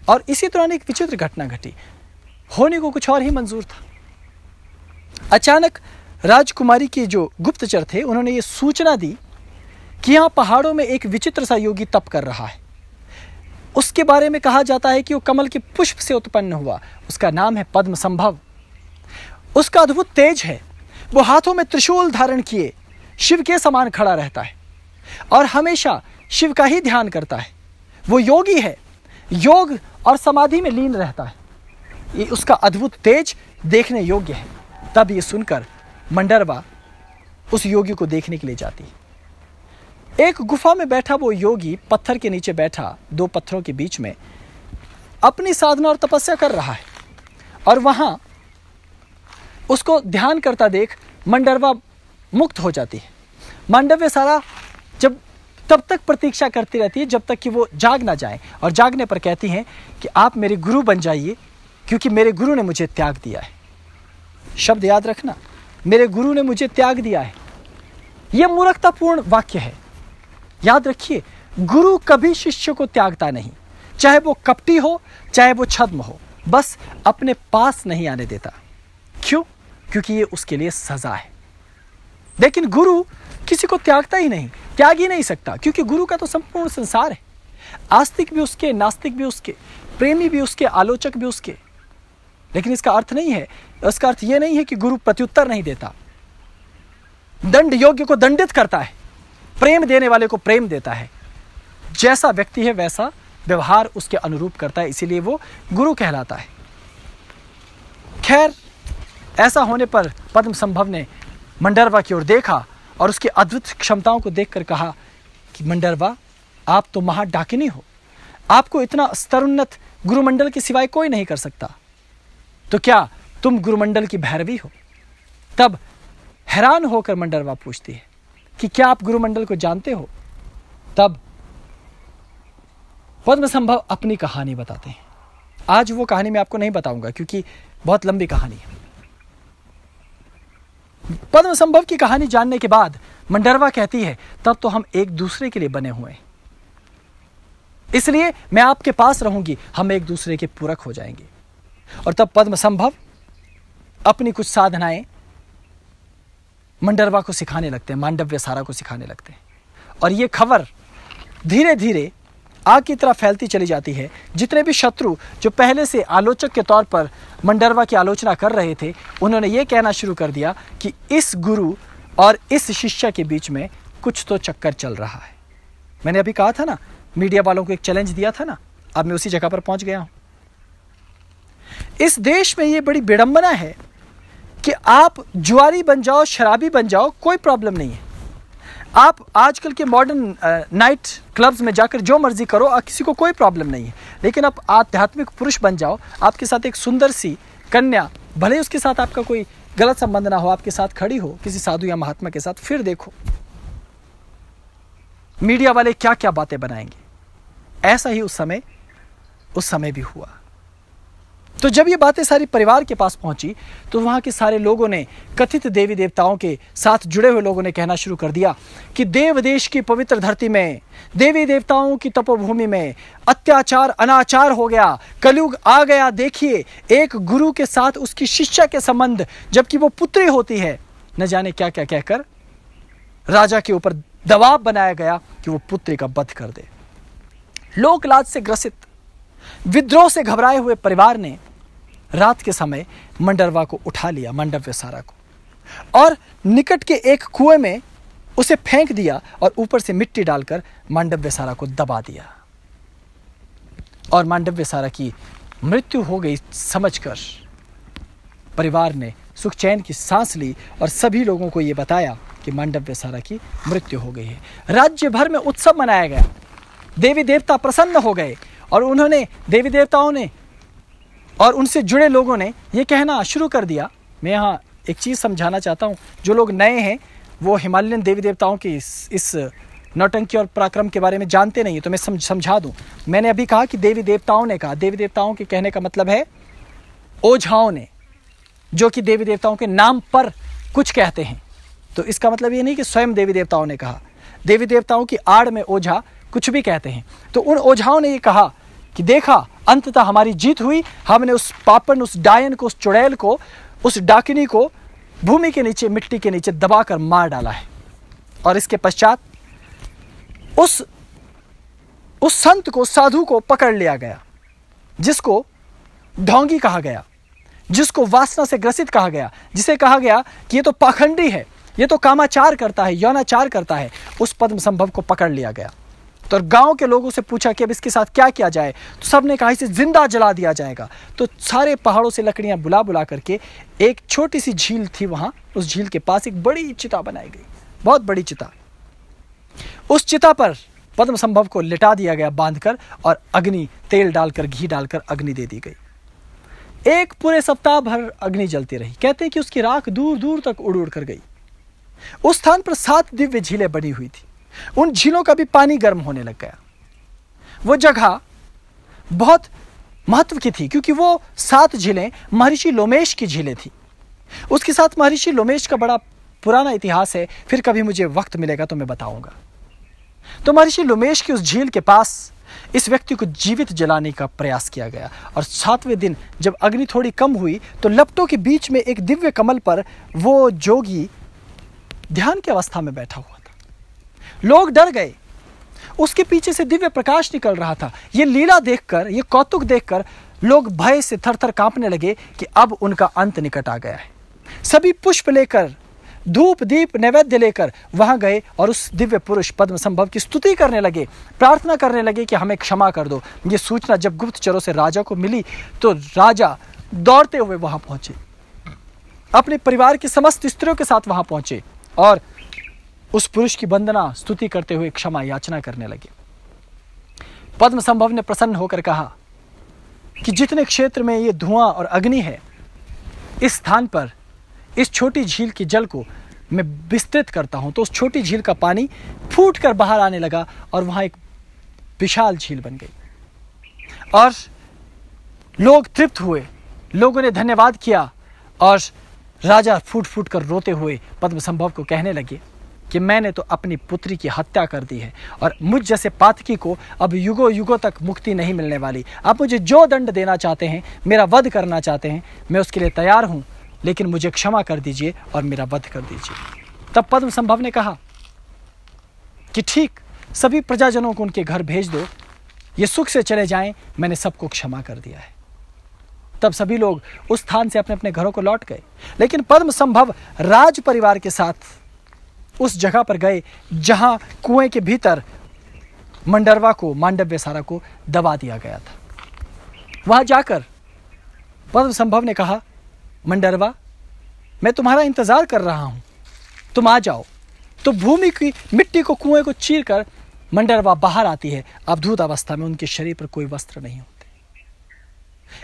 और इसी दौरान एक विचित्र घटना घटी। होने को कुछ और ही मंजूर था। अचानक राजकुमारी के जो गुप्तचर थे, उन्होंने ये सूचना दी कि यहां पहाड़ों में एक विचित्र सा योगी तप कर रहा है। उसके बारे में कहा जाता है कि वो कमल के पुष्प से उत्पन्न हुआ। उसका नाम है पद्म संभव। उसका अद्भुत तेज है। वो हाथों में त्रिशूल धारण किए शिव के समान खड़ा रहता है और हमेशा शिव का ही ध्यान करता है। वो योगी है, योग और समाधि में लीन रहता है। ये उसका अद्भुत तेज देखने योग्य है। तब ये सुनकर मंडरवा उस योगी को देखने के लिए जाती है। एक गुफा में बैठा वो योगी पत्थर के नीचे बैठा, 2 पत्थरों के बीच में अपनी साधना और तपस्या कर रहा है। और वहां उसको ध्यान करता देख मंडरवा मुक्त हो जाती है। मांडव्य सारा जब तब तक प्रतीक्षा करती रहती है जब तक कि वो जाग ना जाए, और जागने पर कहती हैं कि आप मेरे गुरु बन जाइए, क्योंकि मेरे गुरु ने मुझे त्याग दिया है। शब्द याद रखना, मेरे गुरु ने मुझे त्याग दिया है। यह मूर्खतापूर्ण वाक्य है। याद रखिए, गुरु कभी शिष्य को त्यागता नहीं, चाहे वो कपटी हो, चाहे वो छद्म हो, बस अपने पास नहीं आने देता। क्यों? क्योंकि ये उसके लिए सजा है। लेकिन गुरु किसी को त्यागता ही नहीं, त्याग ही नहीं सकता, क्योंकि गुरु का तो संपूर्ण संसार है। आस्तिक भी उसके, नास्तिक भी उसके, प्रेमी भी उसके, आलोचक भी उसके। लेकिन इसका अर्थ नहीं है, इसका अर्थ यह नहीं है कि गुरु प्रत्युत्तर नहीं देता, दंड योग्य को दंडित करता है, प्रेम देने वाले को प्रेम देता है। जैसा व्यक्ति है वैसा व्यवहार उसके अनुरूप करता है, इसीलिए वो गुरु कहलाता है। खैर, ऐसा होने पर पद्म संभव ने मंडरवा की ओर देखा और उसकी अद्भुत क्षमताओं को देखकर कहा कि मंडरवा, आप तो महाडाकिनी हो, आपको इतना स्तरोन्नत गुरुमंडल के सिवाय कोई नहीं कर सकता, तो क्या तुम गुरुमंडल की भैरवी हो? तब हैरान होकर मंडरवा पूछती है कि क्या आप गुरुमंडल को जानते हो? तब पद्म संभव अपनी कहानी बताते हैं। आज वो कहानी मैं आपको नहीं बताऊंगा क्योंकि बहुत लंबी कहानी है। पद्म संभव की कहानी जानने के बाद मंडरवा कहती है, तब तो हम एक दूसरे के लिए बने हुए हैं, इसलिए मैं आपके पास रहूंगी, हम एक दूसरे के पूरक हो जाएंगे। और तब पद्म संभव अपनी कुछ साधनाएं मंडरवा को सिखाने लगते हैं, मांडव्य सारा को सिखाने लगते हैं। और ये खबर धीरे धीरे आग की तरह फैलती चली जाती है। जितने भी शत्रु जो पहले से आलोचक के तौर पर मंडरवा की आलोचना कर रहे थे, उन्होंने ये कहना शुरू कर दिया कि इस गुरु और इस शिष्य के बीच में कुछ तो चक्कर चल रहा है। मैंने अभी कहा था ना, मीडिया वालों को एक चैलेंज दिया था ना, अब मैं उसी जगह पर पहुंच गया हूं। इस देश में ये बड़ी विडंबना है कि आप जुआरी बन जाओ, शराबी बन जाओ, कोई प्रॉब्लम नहीं है। आप आजकल के मॉडर्न नाइट क्लब्स में जाकर जो मर्जी करो, किसी को कोई प्रॉब्लम नहीं है। लेकिन आप आध्यात्मिक पुरुष बन जाओ, आपके साथ एक सुंदर सी कन्या, भले उसके साथ आपका कोई गलत संबंध ना हो, आपके साथ खड़ी हो किसी साधु या महात्मा के साथ, फिर देखो मीडिया वाले क्या क्या बातें बनाएंगे। ऐसा ही उस समय भी हुआ। तो जब ये बातें सारी परिवार के पास पहुंची, तो वहां के सारे लोगों ने, कथित देवी देवताओं के साथ जुड़े हुए लोगों ने कहना शुरू कर दिया कि देव देश की पवित्र धरती में, देवी देवताओं की तपोभूमि में अत्याचार अनाचार हो गया, कलयुग आ गया। देखिए, एक गुरु के साथ उसकी शिष्या के संबंध, जबकि वो पुत्री होती है। न जाने क्या क्या कहकर राजा के ऊपर दबाव बनाया गया कि वो पुत्री का वध कर दे। लोक लाज से ग्रसित, विद्रोह से घबराए हुए परिवार ने रात के समय मंडरवा को उठा लिया, मांडव्य सारा को, और निकट के एक कुएं में उसे फेंक दिया और ऊपर से मिट्टी डालकर मांडव्य सारा को दबा दिया। और मांडव्य सारा की मृत्यु हो गई समझकर परिवार ने सुख चैन की सांस ली और सभी लोगों को यह बताया कि मांडव्य सारा की मृत्यु हो गई है। राज्य भर में उत्सव मनाया गया, देवी देवता प्रसन्न हो गए और उन्होंने, देवी देवताओं ने और उनसे जुड़े लोगों ने ये कहना शुरू कर दिया। मैं यहाँ एक चीज़ समझाना चाहता हूँ, जो लोग नए हैं वो हिमालयन देवी देवताओं की इस नौटंकी और पराक्रम के बारे में जानते नहीं है, तो मैं समझा दूँ। मैंने अभी कहा कि देवी देवताओं ने कहा, देवी देवताओं के कहने का मतलब है ओझाओं ने, जो कि देवी देवताओं के नाम पर कुछ कहते हैं। तो इसका मतलब ये नहीं कि स्वयं देवी देवताओं ने कहा, देवी देवताओं की आड़ में ओझा कुछ भी कहते हैं। तो उन ओझाओं ने ये कहा कि देखा, अंततः हमारी जीत हुई, हमने उस पापन, उस डायन को, उस चुड़ैल को, उस डाकिनी को भूमि के नीचे, मिट्टी के नीचे दबाकर मार डाला है। और इसके पश्चात उस संत को, साधु को पकड़ लिया गया, जिसको ढोंगी कहा गया, जिसको वासना से ग्रसित कहा गया, जिसे कहा गया कि ये तो पाखंडी है, ये तो कामाचार करता है, यौनाचार करता है। उस पद्म संभव को पकड़ लिया गया। तो गांव के लोगों से पूछा कि अब इसके साथ क्या किया जाए, तो सबने कहा इसे जिंदा जला दिया जाएगा। तो सारे पहाड़ों से लकड़ियां बुला बुला करके एक छोटी सी झील थी, वहां उस झील के पास एक बड़ी चिता बनाई गई, बहुत बड़ी चिता। उस चिता पर पद्म संभव को लिटा दिया गया बांधकर, और अग्नि, तेल डालकर, घी डालकर अग्नि दे दी गई। एक पूरे सप्ताह भर अग्नि जलती रही। कहते हैं कि उसकी राख दूर दूर तक उड़ उड़ कर गई। उस स्थान पर 7 दिव्य झीलें बनी हुई थी। उन झीलों का भी पानी गर्म होने लग गया। वो जगह बहुत महत्व की थी, क्योंकि वो 7 झीलें महर्षि लोमेश की झीलें थी। उसके साथ महर्षि लोमेश का बड़ा पुराना इतिहास है, फिर कभी मुझे वक्त मिलेगा तो मैं बताऊंगा। तो महर्षि लोमेश की उस झील के पास इस व्यक्ति को जीवित जलाने का प्रयास किया गया। और 7वें दिन जब अग्नि थोड़ी कम हुई, तो लपटों के बीच में एक दिव्य कमल पर वो जोगी ध्यान की अवस्था में बैठा हुआ था। लोग डर गए। उसके पीछे से दिव्य प्रकाश निकल रहा था। ये लीला देखकर, ये कौतुक देखकर लोग भय से थरथर कांपने लगे कि अब उनका अंत निकट आ गया है। सभी पुष्प लेकर, धूप दीप नैवेद्य लेकर वहां गए और उस दिव्य पुरुष पद्म संभव की स्तुति करने लगे, प्रार्थना करने लगे कि हमें क्षमा कर दो। ये सूचना जब गुप्तचरों से राजा को मिली, तो राजा दौड़ते हुए वहां पहुंचे, अपने परिवार की समस्त स्त्रियों के साथ वहां पहुंचे और उस पुरुष की वंदना, स्तुति करते हुए क्षमा याचना करने लगे। पद्म संभव ने प्रसन्न होकर कहा कि जितने क्षेत्र में ये धुआं और अग्नि है, इस स्थान पर इस छोटी झील के जल को मैं विस्तृत करता हूं। तो उस छोटी झील का पानी फूट कर बाहर आने लगा और वहां एक विशाल झील बन गई। और लोग तृप्त हुए, लोगों ने धन्यवाद किया और राजा फूट फूट कर रोते हुए पद्मसंभव को कहने लगे कि मैंने तो अपनी पुत्री की हत्या कर दी है और मुझ जैसे पातकी को अब युगों युगों तक मुक्ति नहीं मिलने वाली। आप मुझे जो दंड देना चाहते हैं, मेरा वध करना चाहते हैं, मैं उसके लिए तैयार हूं, लेकिन मुझे क्षमा कर दीजिए और मेरा वध कर दीजिए। तब पद्मसंभव ने कहा कि ठीक, सभी प्रजाजनों को उनके घर भेज दो, ये सुख से चले जाएं, मैंने सबको क्षमा कर दिया है। तब सभी लोग उस स्थान से अपने अपने घरों को लौट गए, लेकिन पद्मसंभव राज परिवार के साथ उस जगह पर गए जहां कुएं के भीतर मंडरवा को, मांडव्यसारा को दबा दिया गया था। वहां जाकर पद्मसंभव ने कहा, मंडरवा, मैं तुम्हारा इंतजार कर रहा हूं, तुम आ जाओ। तो भूमि की मिट्टी को, कुएं को चीरकर मंडरवा बाहर आती है। अवधूत अवस्था में उनके शरीर पर कोई वस्त्र नहीं होते।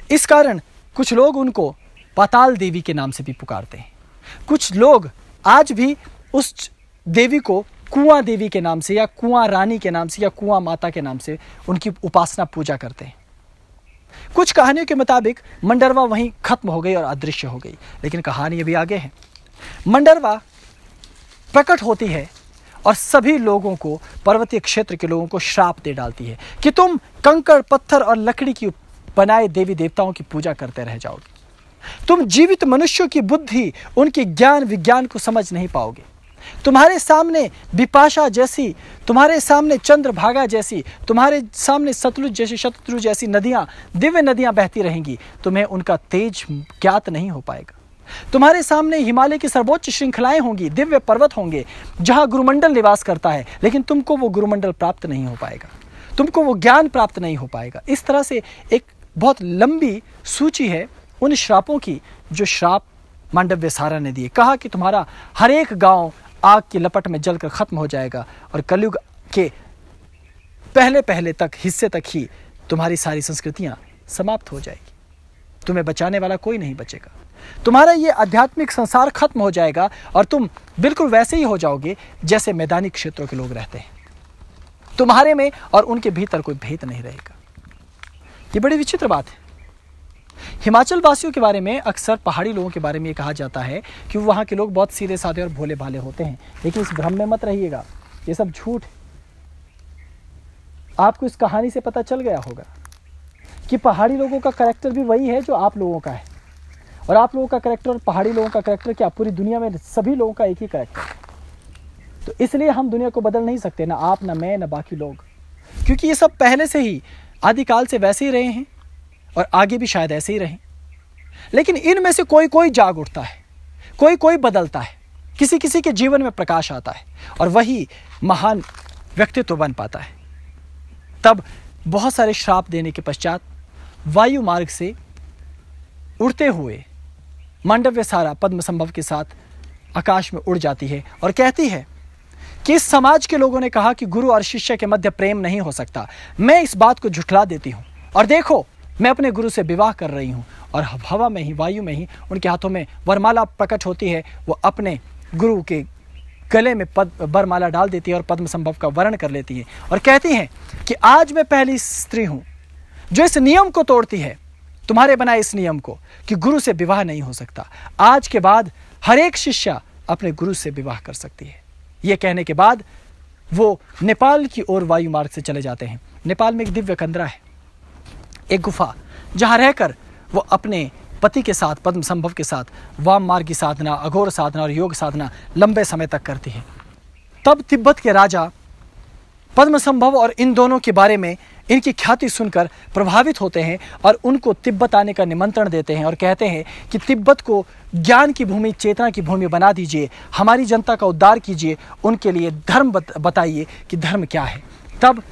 इस कारण कुछ लोग उनको पाताल देवी के नाम से भी पुकारते हैं। कुछ लोग आज भी उस देवी को कुआं देवी के नाम से या कुआं रानी के नाम से या कुआं माता के नाम से उनकी उपासना पूजा करते हैं। कुछ कहानियों के मुताबिक मंडरवा वहीं खत्म हो गई और अदृश्य हो गई, लेकिन कहानी अभी आगे है। मंडरवा प्रकट होती है और सभी लोगों को, पर्वतीय क्षेत्र के लोगों को श्राप दे डालती है कि तुम कंकड़, पत्थर और लकड़ी की बनाए देवी देवताओं की पूजा करते रह जाओगे। तुम जीवित मनुष्यों की बुद्धि, उनके ज्ञान विज्ञान को समझ नहीं पाओगे। तुम्हारे सामने विपाशा जैसी, तुम्हारे सामने चंद्रभागा जैसी, तुम्हारे सामने सतलुज जैसी, शतद्रु जैसी नदियां, दिव्य नदियां बहती रहेंगी। तुम्हें उनका तेज ज्ञात नहीं हो पाएगा। तुम्हारे सामने हिमालय की सर्वोच्च श्रृंखलाएं होंगी, दिव्य पर्वत होंगे जहां गुरुमंडल निवास करता है, लेकिन तुमको वो गुरुमंडल प्राप्त नहीं हो पाएगा, तुमको वो ज्ञान प्राप्त नहीं हो पाएगा। इस तरह से एक बहुत लंबी सूची है उन श्रापों की जो श्राप मांडव्यसारा ने दिए। कहा कि तुम्हारा हर एक गांव आग की लपट में जलकर खत्म हो जाएगा और कलयुग के पहले पहले तक हिस्से तक ही तुम्हारी सारी संस्कृतियां समाप्त हो जाएगी। तुम्हें बचाने वाला कोई नहीं बचेगा। तुम्हारा ये आध्यात्मिक संसार खत्म हो जाएगा और तुम बिल्कुल वैसे ही हो जाओगे जैसे मैदानी क्षेत्रों के लोग रहते हैं। तुम्हारे में और उनके भीतर कोई भेद नहीं रहेगा। ये बड़ी विचित्र बात है। हिमाचल वासियों के बारे में, अक्सर पहाड़ी लोगों के बारे में ये कहा जाता है कि वहाँ के लोग बहुत सीधे साधे और भोले भाले होते हैं, लेकिन इस भ्रम में मत रहिएगा, ये सब झूठ है। आपको इस कहानी से पता चल गया होगा कि पहाड़ी लोगों का कैरेक्टर भी वही है जो आप लोगों का है, और आप लोगों का कैरेक्टर और पहाड़ी लोगों का कैरेक्टर क्या, पूरी दुनिया में सभी लोगों का एक ही कैरेक्टर है। तो इसलिए हम दुनिया को बदल नहीं सकते, ना आप, ना मैं, ना बाकी लोग, क्योंकि ये सब पहले से ही आदिकाल से वैसे ही रहे हैं और आगे भी शायद ऐसे ही रहें। लेकिन इनमें से कोई कोई जाग उठता है, कोई कोई बदलता है, किसी किसी के जीवन में प्रकाश आता है और वही महान व्यक्तित्व बन पाता है। तब बहुत सारे श्राप देने के पश्चात वायु मार्ग से उड़ते हुए मांडव्यसारा पद्मसंभव के साथ आकाश में उड़ जाती है और कहती है कि इस समाज के लोगों ने कहा कि गुरु और शिष्य के मध्य प्रेम नहीं हो सकता। मैं इस बात को झुठला देती हूं और देखो, मैं अपने गुरु से विवाह कर रही हूं। और हवा में ही, वायु में ही उनके हाथों में वरमाला प्रकट होती है। वो अपने गुरु के गले में वरमाला डाल देती है और पद्मसंभव का वर्ण कर लेती है और कहती हैं कि आज मैं पहली स्त्री हूं जो इस नियम को तोड़ती है, तुम्हारे बनाए इस नियम को कि गुरु से विवाह नहीं हो सकता। आज के बाद हर एक शिष्या अपने गुरु से विवाह कर सकती है। यह कहने के बाद वो नेपाल की ओर वायु मार्ग से चले जाते हैं। नेपाल में एक दिव्य कंदरा है, एक गुफा, जहां रहकर वो अपने पति के साथ, पद्मसंभव के साथ वाम मार्ग की साधना, अघोर साधना और योग साधना लंबे समय तक करती है। तब तिब्बत के राजा पद्मसंभव और इन दोनों के बारे में, इनकी ख्याति सुनकर प्रभावित होते हैं और उनको तिब्बत आने का निमंत्रण देते हैं और कहते हैं कि तिब्बत को ज्ञान की भूमि, चेतना की भूमि बना दीजिए, हमारी जनता का उद्धार कीजिए, उनके लिए धर्म बताइए कि धर्म क्या है। तब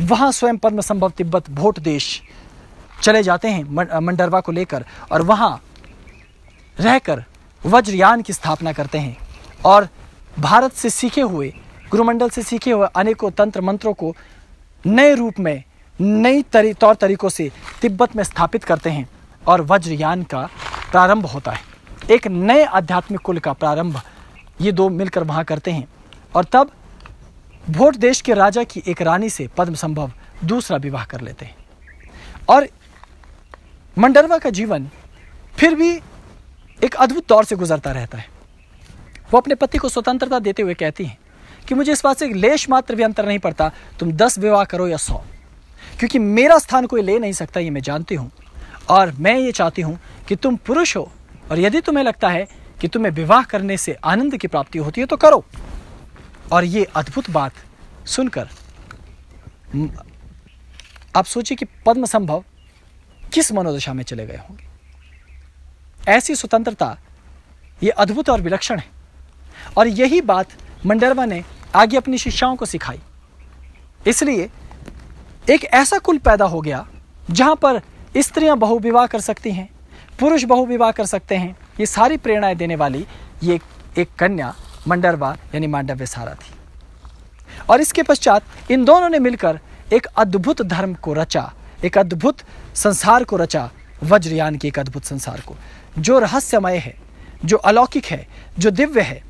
वहाँ स्वयं पद्मसंभव तिब्बत भोट देश चले जाते हैं मंडरवा को लेकर और वहाँ रहकर वज्रयान की स्थापना करते हैं और भारत से सीखे हुए, गुरुमंडल से सीखे हुए अनेकों तंत्र मंत्रों को नए रूप में, नई तौर तरीकों से तिब्बत में स्थापित करते हैं और वज्रयान का प्रारंभ होता है। एक नए आध्यात्मिक कुल का प्रारंभ ये दो मिलकर वहाँ करते हैं। और तब भोट देश के राजा की एक रानी से पद्मसंभव दूसरा विवाह कर लेते हैं और मंडरवा का जीवन फिर भी एक अद्भुत दौर से गुजरता रहता है। वो अपने पति को स्वतंत्रता देते हुए कहती हैं कि मुझे इस बात से लेश मात्र भी अंतर नहीं पड़ता, तुम 10 विवाह करो या 100, क्योंकि मेरा स्थान कोई ले नहीं सकता, ये मैं जानती हूँ। और मैं ये चाहती हूँ कि तुम पुरुष हो, और यदि तुम्हें लगता है कि तुम्हें विवाह करने से आनंद की प्राप्ति होती है तो करो। और ये अद्भुत बात सुनकर आप सोचिए कि पद्मसंभव किस मनोदशा में चले गए होंगे। ऐसी स्वतंत्रता ये अद्भुत और विलक्षण है। और यही बात मंडरवा ने आगे अपनी शिष्याओं को सिखाई। इसलिए एक ऐसा कुल पैदा हो गया जहां पर स्त्रियां बहुविवाह कर सकती हैं, पुरुष बहुविवाह कर सकते हैं। ये सारी प्रेरणाएं देने वाली ये एक कन्या मंडरवा यानी मांडव्य सारा थी। और इसके पश्चात इन दोनों ने मिलकर एक अद्भुत धर्म को रचा, एक अद्भुत संसार को रचा, वज्रयान के एक अद्भुत संसार को, जो रहस्यमय है, जो अलौकिक है, जो दिव्य है,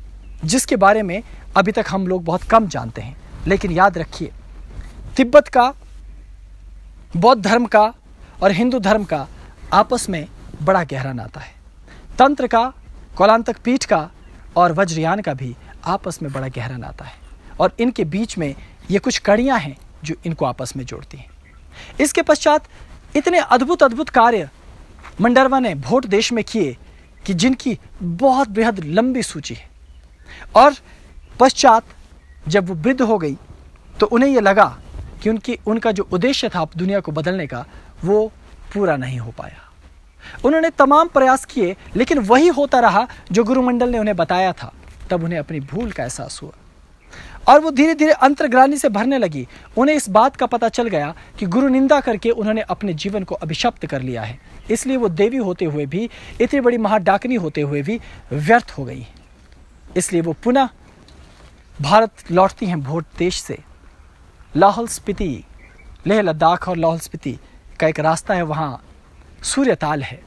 जिसके बारे में अभी तक हम लोग बहुत कम जानते हैं। लेकिन याद रखिए, तिब्बत का, बौद्ध धर्म का और हिंदू धर्म का आपस में बड़ा गहरा नाता है। तंत्र का, कौलांतक पीठ का और वज्रयान का भी आपस में बड़ा गहरा नाता है। और इनके बीच में ये कुछ कड़ियां हैं जो इनको आपस में जोड़ती हैं। इसके पश्चात इतने अद्भुत अद्भुत कार्य मंडरवा ने भोट देश में किए कि जिनकी बहुत बेहद लंबी सूची है। और पश्चात जब वो वृद्ध हो गई तो उन्हें यह लगा कि उनका जो उद्देश्य था दुनिया को बदलने का, वो पूरा नहीं हो पाया। उन्होंने तमाम प्रयास किए, लेकिन वही होता रहा जो गुरुमंडल ने उन्हें बताया था। तब उन्हें अपनी भूल का एहसास हुआ और वो धीरे धीरे अंतर्ग्लानि से भरने लगी। उन्हें इस बात का पता चल गया कि गुरु निंदा करके उन्होंने अपने जीवन को अभिशप्त कर लिया है। इसलिए वो देवी होते हुए भी, इतनी बड़ी महाडाकिनी होते हुए भी व्यर्थ हो गई। इसलिए वो पुनः भारत लौटती हैं भोट देश से। लाहौल स्पीति, लेह लद्दाख और लाहौल स्पीति का एक रास्ता है, वहाँ सूर्यताल है।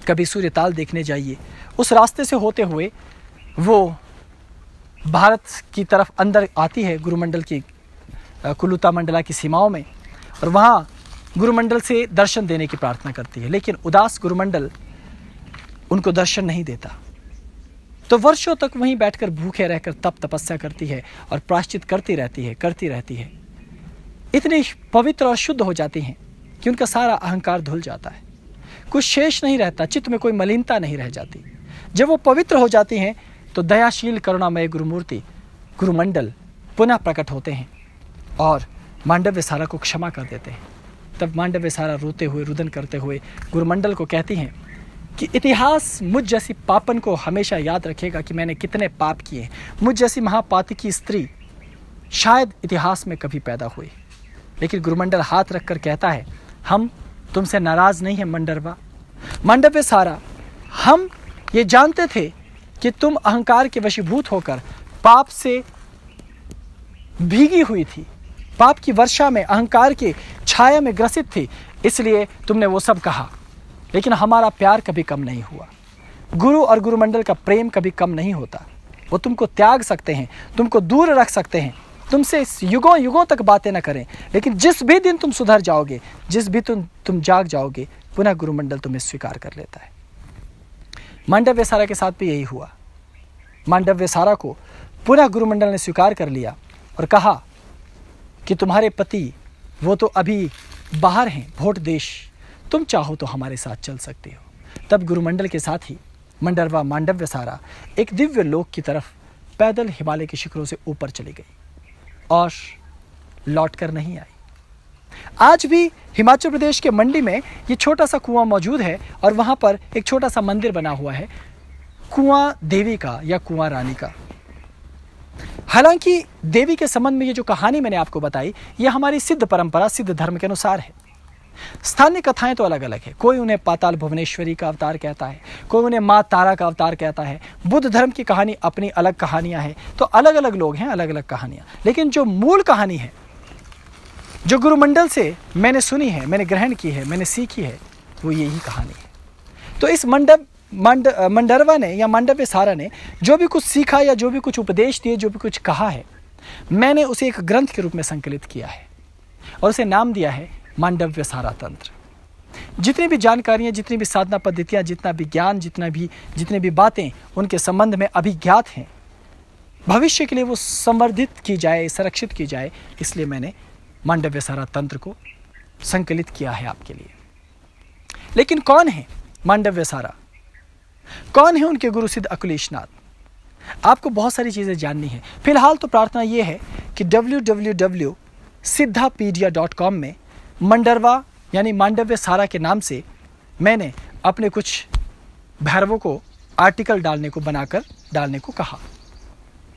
कभी सूर्यताल देखने जाइए। उस रास्ते से होते हुए वो भारत की तरफ अंदर आती है, गुरुमंडल की कुलुता मंडला की सीमाओं में, और वहाँ गुरुमंडल से दर्शन देने की प्रार्थना करती है। लेकिन उदास गुरुमंडल उनको दर्शन नहीं देता, तो वर्षों तक वहीं बैठकर भूखे रहकर तप तपस्या करती है और प्रायश्चित करती रहती है। इतनी पवित्र और शुद्ध हो जाती हैं कि उनका सारा अहंकार धुल जाता है, कुछ शेष नहीं रहता, चित्त में कोई मलिनता नहीं रह जाती। जब वो पवित्र हो जाती हैं तो दयाशील करुणामय गुरुमूर्ति गुरुमंडल पुनः प्रकट होते हैं और मांडव्य सारा को क्षमा कर देते हैं। तब मांडव्य सारा रोते हुए, रुदन करते हुए गुरुमंडल को कहती हैं कि इतिहास मुझ जैसी पापन को हमेशा याद रखेगा कि मैंने कितने पाप किए। मुझ जैसी महापातकी स्त्री शायद इतिहास में कभी पैदा हुई। लेकिन गुरुमंडल हाथ रखकर कहता है, हम तुमसे नाराज नहीं हैं मंडरवा, मांडव्य सारा। हम ये जानते थे कि तुम अहंकार के वशीभूत होकर पाप से भीगी हुई थी, पाप की वर्षा में, अहंकार की छाया में ग्रसित थी, इसलिए तुमने वो सब कहा। लेकिन हमारा प्यार कभी कम नहीं हुआ। गुरु और गुरुमंडल का प्रेम कभी कम नहीं होता। वो तुमको त्याग सकते हैं, तुमको दूर रख सकते हैं, तुमसे युगों युगों तक बातें न करें, लेकिन जिस भी दिन तुम सुधर जाओगे, जिस भी तुम जाग जाओगे, पुनः गुरुमंडल तुम्हें स्वीकार कर लेता है। मांडव्य सारा के साथ भी यही हुआ। मांडव्य सारा को पुनः गुरुमंडल ने स्वीकार कर लिया और कहा कि तुम्हारे पति वो तो अभी बाहर हैं, भोट देश, तुम चाहो तो हमारे साथ चल सकते हो। तब गुरुमंडल के साथ ही मंडरवा मांडव्य सारा एक दिव्य लोक की तरफ पैदल हिमालय के शिखरों से ऊपर चली गई और लौटकर नहीं आई। आज भी हिमाचल प्रदेश के मंडी में ये छोटा सा कुआं मौजूद है और वहां पर एक छोटा सा मंदिर बना हुआ है, कुआं देवी का या कुआं रानी का। हालांकि देवी के संबंध में ये जो कहानी मैंने आपको बताई, ये हमारी सिद्ध परंपरा, सिद्ध धर्म के अनुसार है। स्थानीय कथाएं तो अलग अलग है। कोई उन्हें पाताल भुवनेश्वरी का अवतार कहता है, कोई उन्हें माँ तारा का अवतार कहता है। बुद्ध धर्म की कहानी अपनी अलग कहानियां हैं, तो अलग अलग लोग हैं, अलग अलग कहानियां। लेकिन जो मूल कहानी है, जो गुरुमंडल से मैंने सुनी है, मैंने ग्रहण की है, मैंने सीखी है, वो यही कहानी है। तो इस मंडरवा ने या मांडव्य सारा ने जो भी कुछ सीखा या जो भी कुछ उपदेश दिए, जो भी कुछ कहा है, मैंने उसे एक ग्रंथ के रूप में संकलित किया है और उसे नाम दिया है मांडव्य सारा तंत्र। जितनी भी जानकारियाँ, जितनी भी साधना पद्धतियाँ, जितना भी ज्ञान, जितने भी बातें उनके संबंध में अभिज्ञात हैं, भविष्य के लिए वो संवर्धित की जाए, संरक्षित की जाए, इसलिए मैंने मांडव्य सारा तंत्र को संकलित किया है आपके लिए। लेकिन कौन है मांडव्य सारा? कौन है उनके गुरु सिद्ध अकुलेशनाथ? आपको बहुत सारी चीज़ें जाननी है। फिलहाल तो प्रार्थना ये है कि www.siddhapedia.com में मंडरवा यानी मांडव्य सारा के नाम से मैंने अपने कुछ भैरवों को आर्टिकल बनाकर डालने को कहा।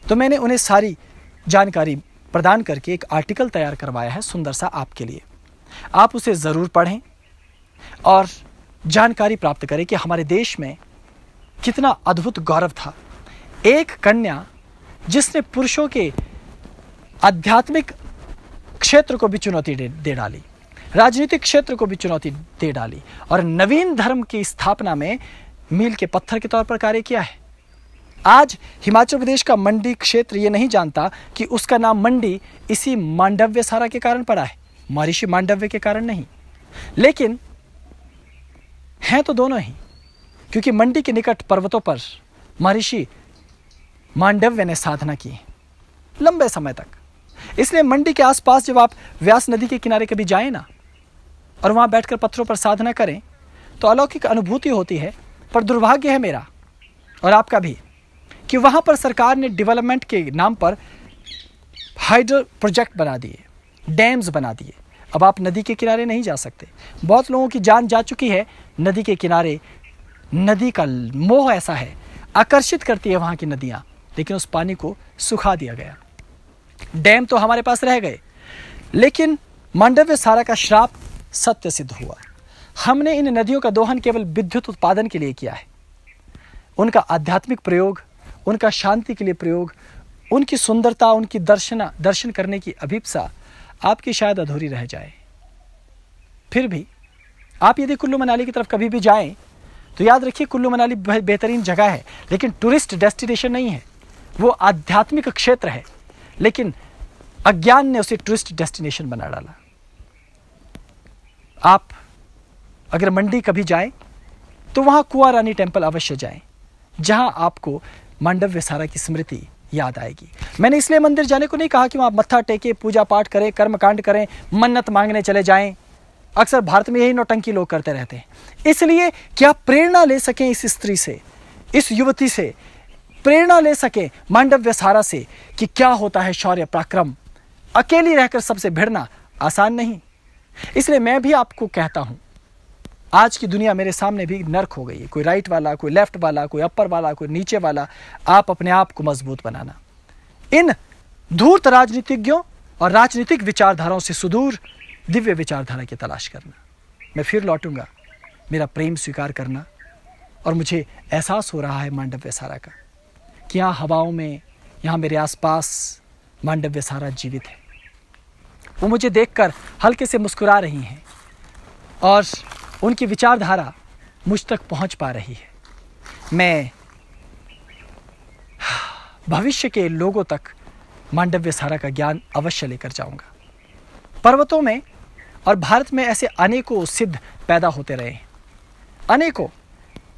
तो मैंने उन्हें सारी जानकारी प्रदान करके एक आर्टिकल तैयार करवाया है सुंदर सा आपके लिए। आप उसे ज़रूर पढ़ें और जानकारी प्राप्त करें कि हमारे देश में कितना अद्भुत गौरव था। एक कन्या जिसने पुरुषों के आध्यात्मिक क्षेत्र को भी चुनौती दे डाली, राजनीतिक क्षेत्र को भी चुनौती दे डाली और नवीन धर्म की स्थापना में मील के पत्थर के तौर पर कार्य किया है। आज हिमाचल प्रदेश का मंडी क्षेत्र ये नहीं जानता कि उसका नाम मंडी इसी मांडव्य सारा के कारण पड़ा है, महर्षि मांडव्य के कारण नहीं। लेकिन हैं तो दोनों ही, क्योंकि मंडी के निकट पर्वतों पर महर्षि मांडव्य ने साधना की लंबे समय तक। इसलिए मंडी के आसपास जब आप व्यास नदी के किनारे कभी जाएं ना और वहां बैठकर पत्थरों पर साधना करें तो अलौकिक अनुभूति होती है। पर दुर्भाग्य है मेरा और आपका भी कि वहां पर सरकार ने डेवलपमेंट के नाम पर हाइड्रो प्रोजेक्ट बना दिए, डैम्स बना दिए। अब आप नदी के किनारे नहीं जा सकते। बहुत लोगों की जान जा चुकी है नदी के किनारे। नदी का मोह ऐसा है, आकर्षित करती है वहां की नदियां, लेकिन उस पानी को सुखा दिया गया। डैम तो हमारे पास रह गए, लेकिन मांडव्य सारा का श्राप सत्य सिद्ध हुआ। हमने इन नदियों का दोहन केवल विद्युत उत्पादन के लिए किया है। उनका आध्यात्मिक प्रयोग, उनका शांति के लिए प्रयोग, उनकी सुंदरता, उनकी दर्शन करने की अभिप्सा आपकी शायद अधूरी रह जाए। फिर भी आप यदि कुल्लू मनाली की तरफ कभी भी जाएं तो याद रखिए कुल्लू मनाली बेहतरीन जगह है, लेकिन टूरिस्ट डेस्टिनेशन नहीं है। वो आध्यात्मिक क्षेत्र है, लेकिन अज्ञान ने उसे टूरिस्ट डेस्टिनेशन बना डाला। आप अगर मंडी कभी जाएं तो वहां कुंवर रानी टेम्पल अवश्य जाएं, जहां आपको मांडव्य सारा की स्मृति याद आएगी। मैंने इसलिए मंदिर जाने को नहीं कहा कि वहां मत्था टेके, पूजा पाठ करें, कर्मकांड करें, मन्नत मांगने चले जाएं। अक्सर भारत में यही नौटंकी लोग करते रहते हैं। इसलिए क्या प्रेरणा ले सकें इस स्त्री से, इस युवती से, प्रेरणा ले सकें मांडव्य सारा से कि क्या होता है शौर्य पराक्रम। अकेली रहकर सबसे भिड़ना आसान नहीं। इसलिए मैं भी आपको कहता हूं, आज की दुनिया मेरे सामने भी नर्क हो गई है। कोई राइट वाला, कोई लेफ्ट वाला, कोई अपर वाला, कोई नीचे वाला। आप अपने आप को मजबूत बनाना, इन धूर्त राजनीतिज्ञों और राजनीतिक विचारधाराओं से सुदूर दिव्य विचारधारा की तलाश करना। मैं फिर लौटूंगा, मेरा प्रेम स्वीकार करना। और मुझे एहसास हो रहा है मांडव्य सारा का कि यहाँ हवाओं में, यहाँ मेरे आसपास मांडव्य सारा जीवित है। वो मुझे देखकर हल्के से मुस्कुरा रही हैं और उनकी विचारधारा मुझ तक पहुंच पा रही है। मैं भविष्य के लोगों तक मांडव्य सारा का ज्ञान अवश्य लेकर जाऊंगा। पर्वतों में और भारत में ऐसे अनेकों सिद्ध पैदा होते रहे, अनेकों।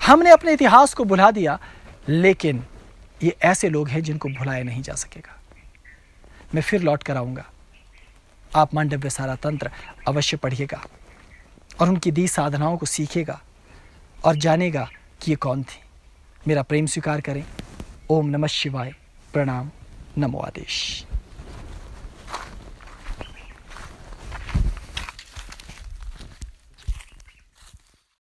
हमने अपने इतिहास को भुला दिया, लेकिन ये ऐसे लोग हैं जिनको भुलाया नहीं जा सकेगा। मैं फिर लौट कर आऊंगा। आप मांडव्य सारा तंत्र अवश्य पढ़िएगा और उनकी दी साधनाओं को सीखेगा और जानेगा कि ये कौन थी। मेरा प्रेम स्वीकार करें। ओम नमः शिवाय। प्रणाम। नमो आदेश।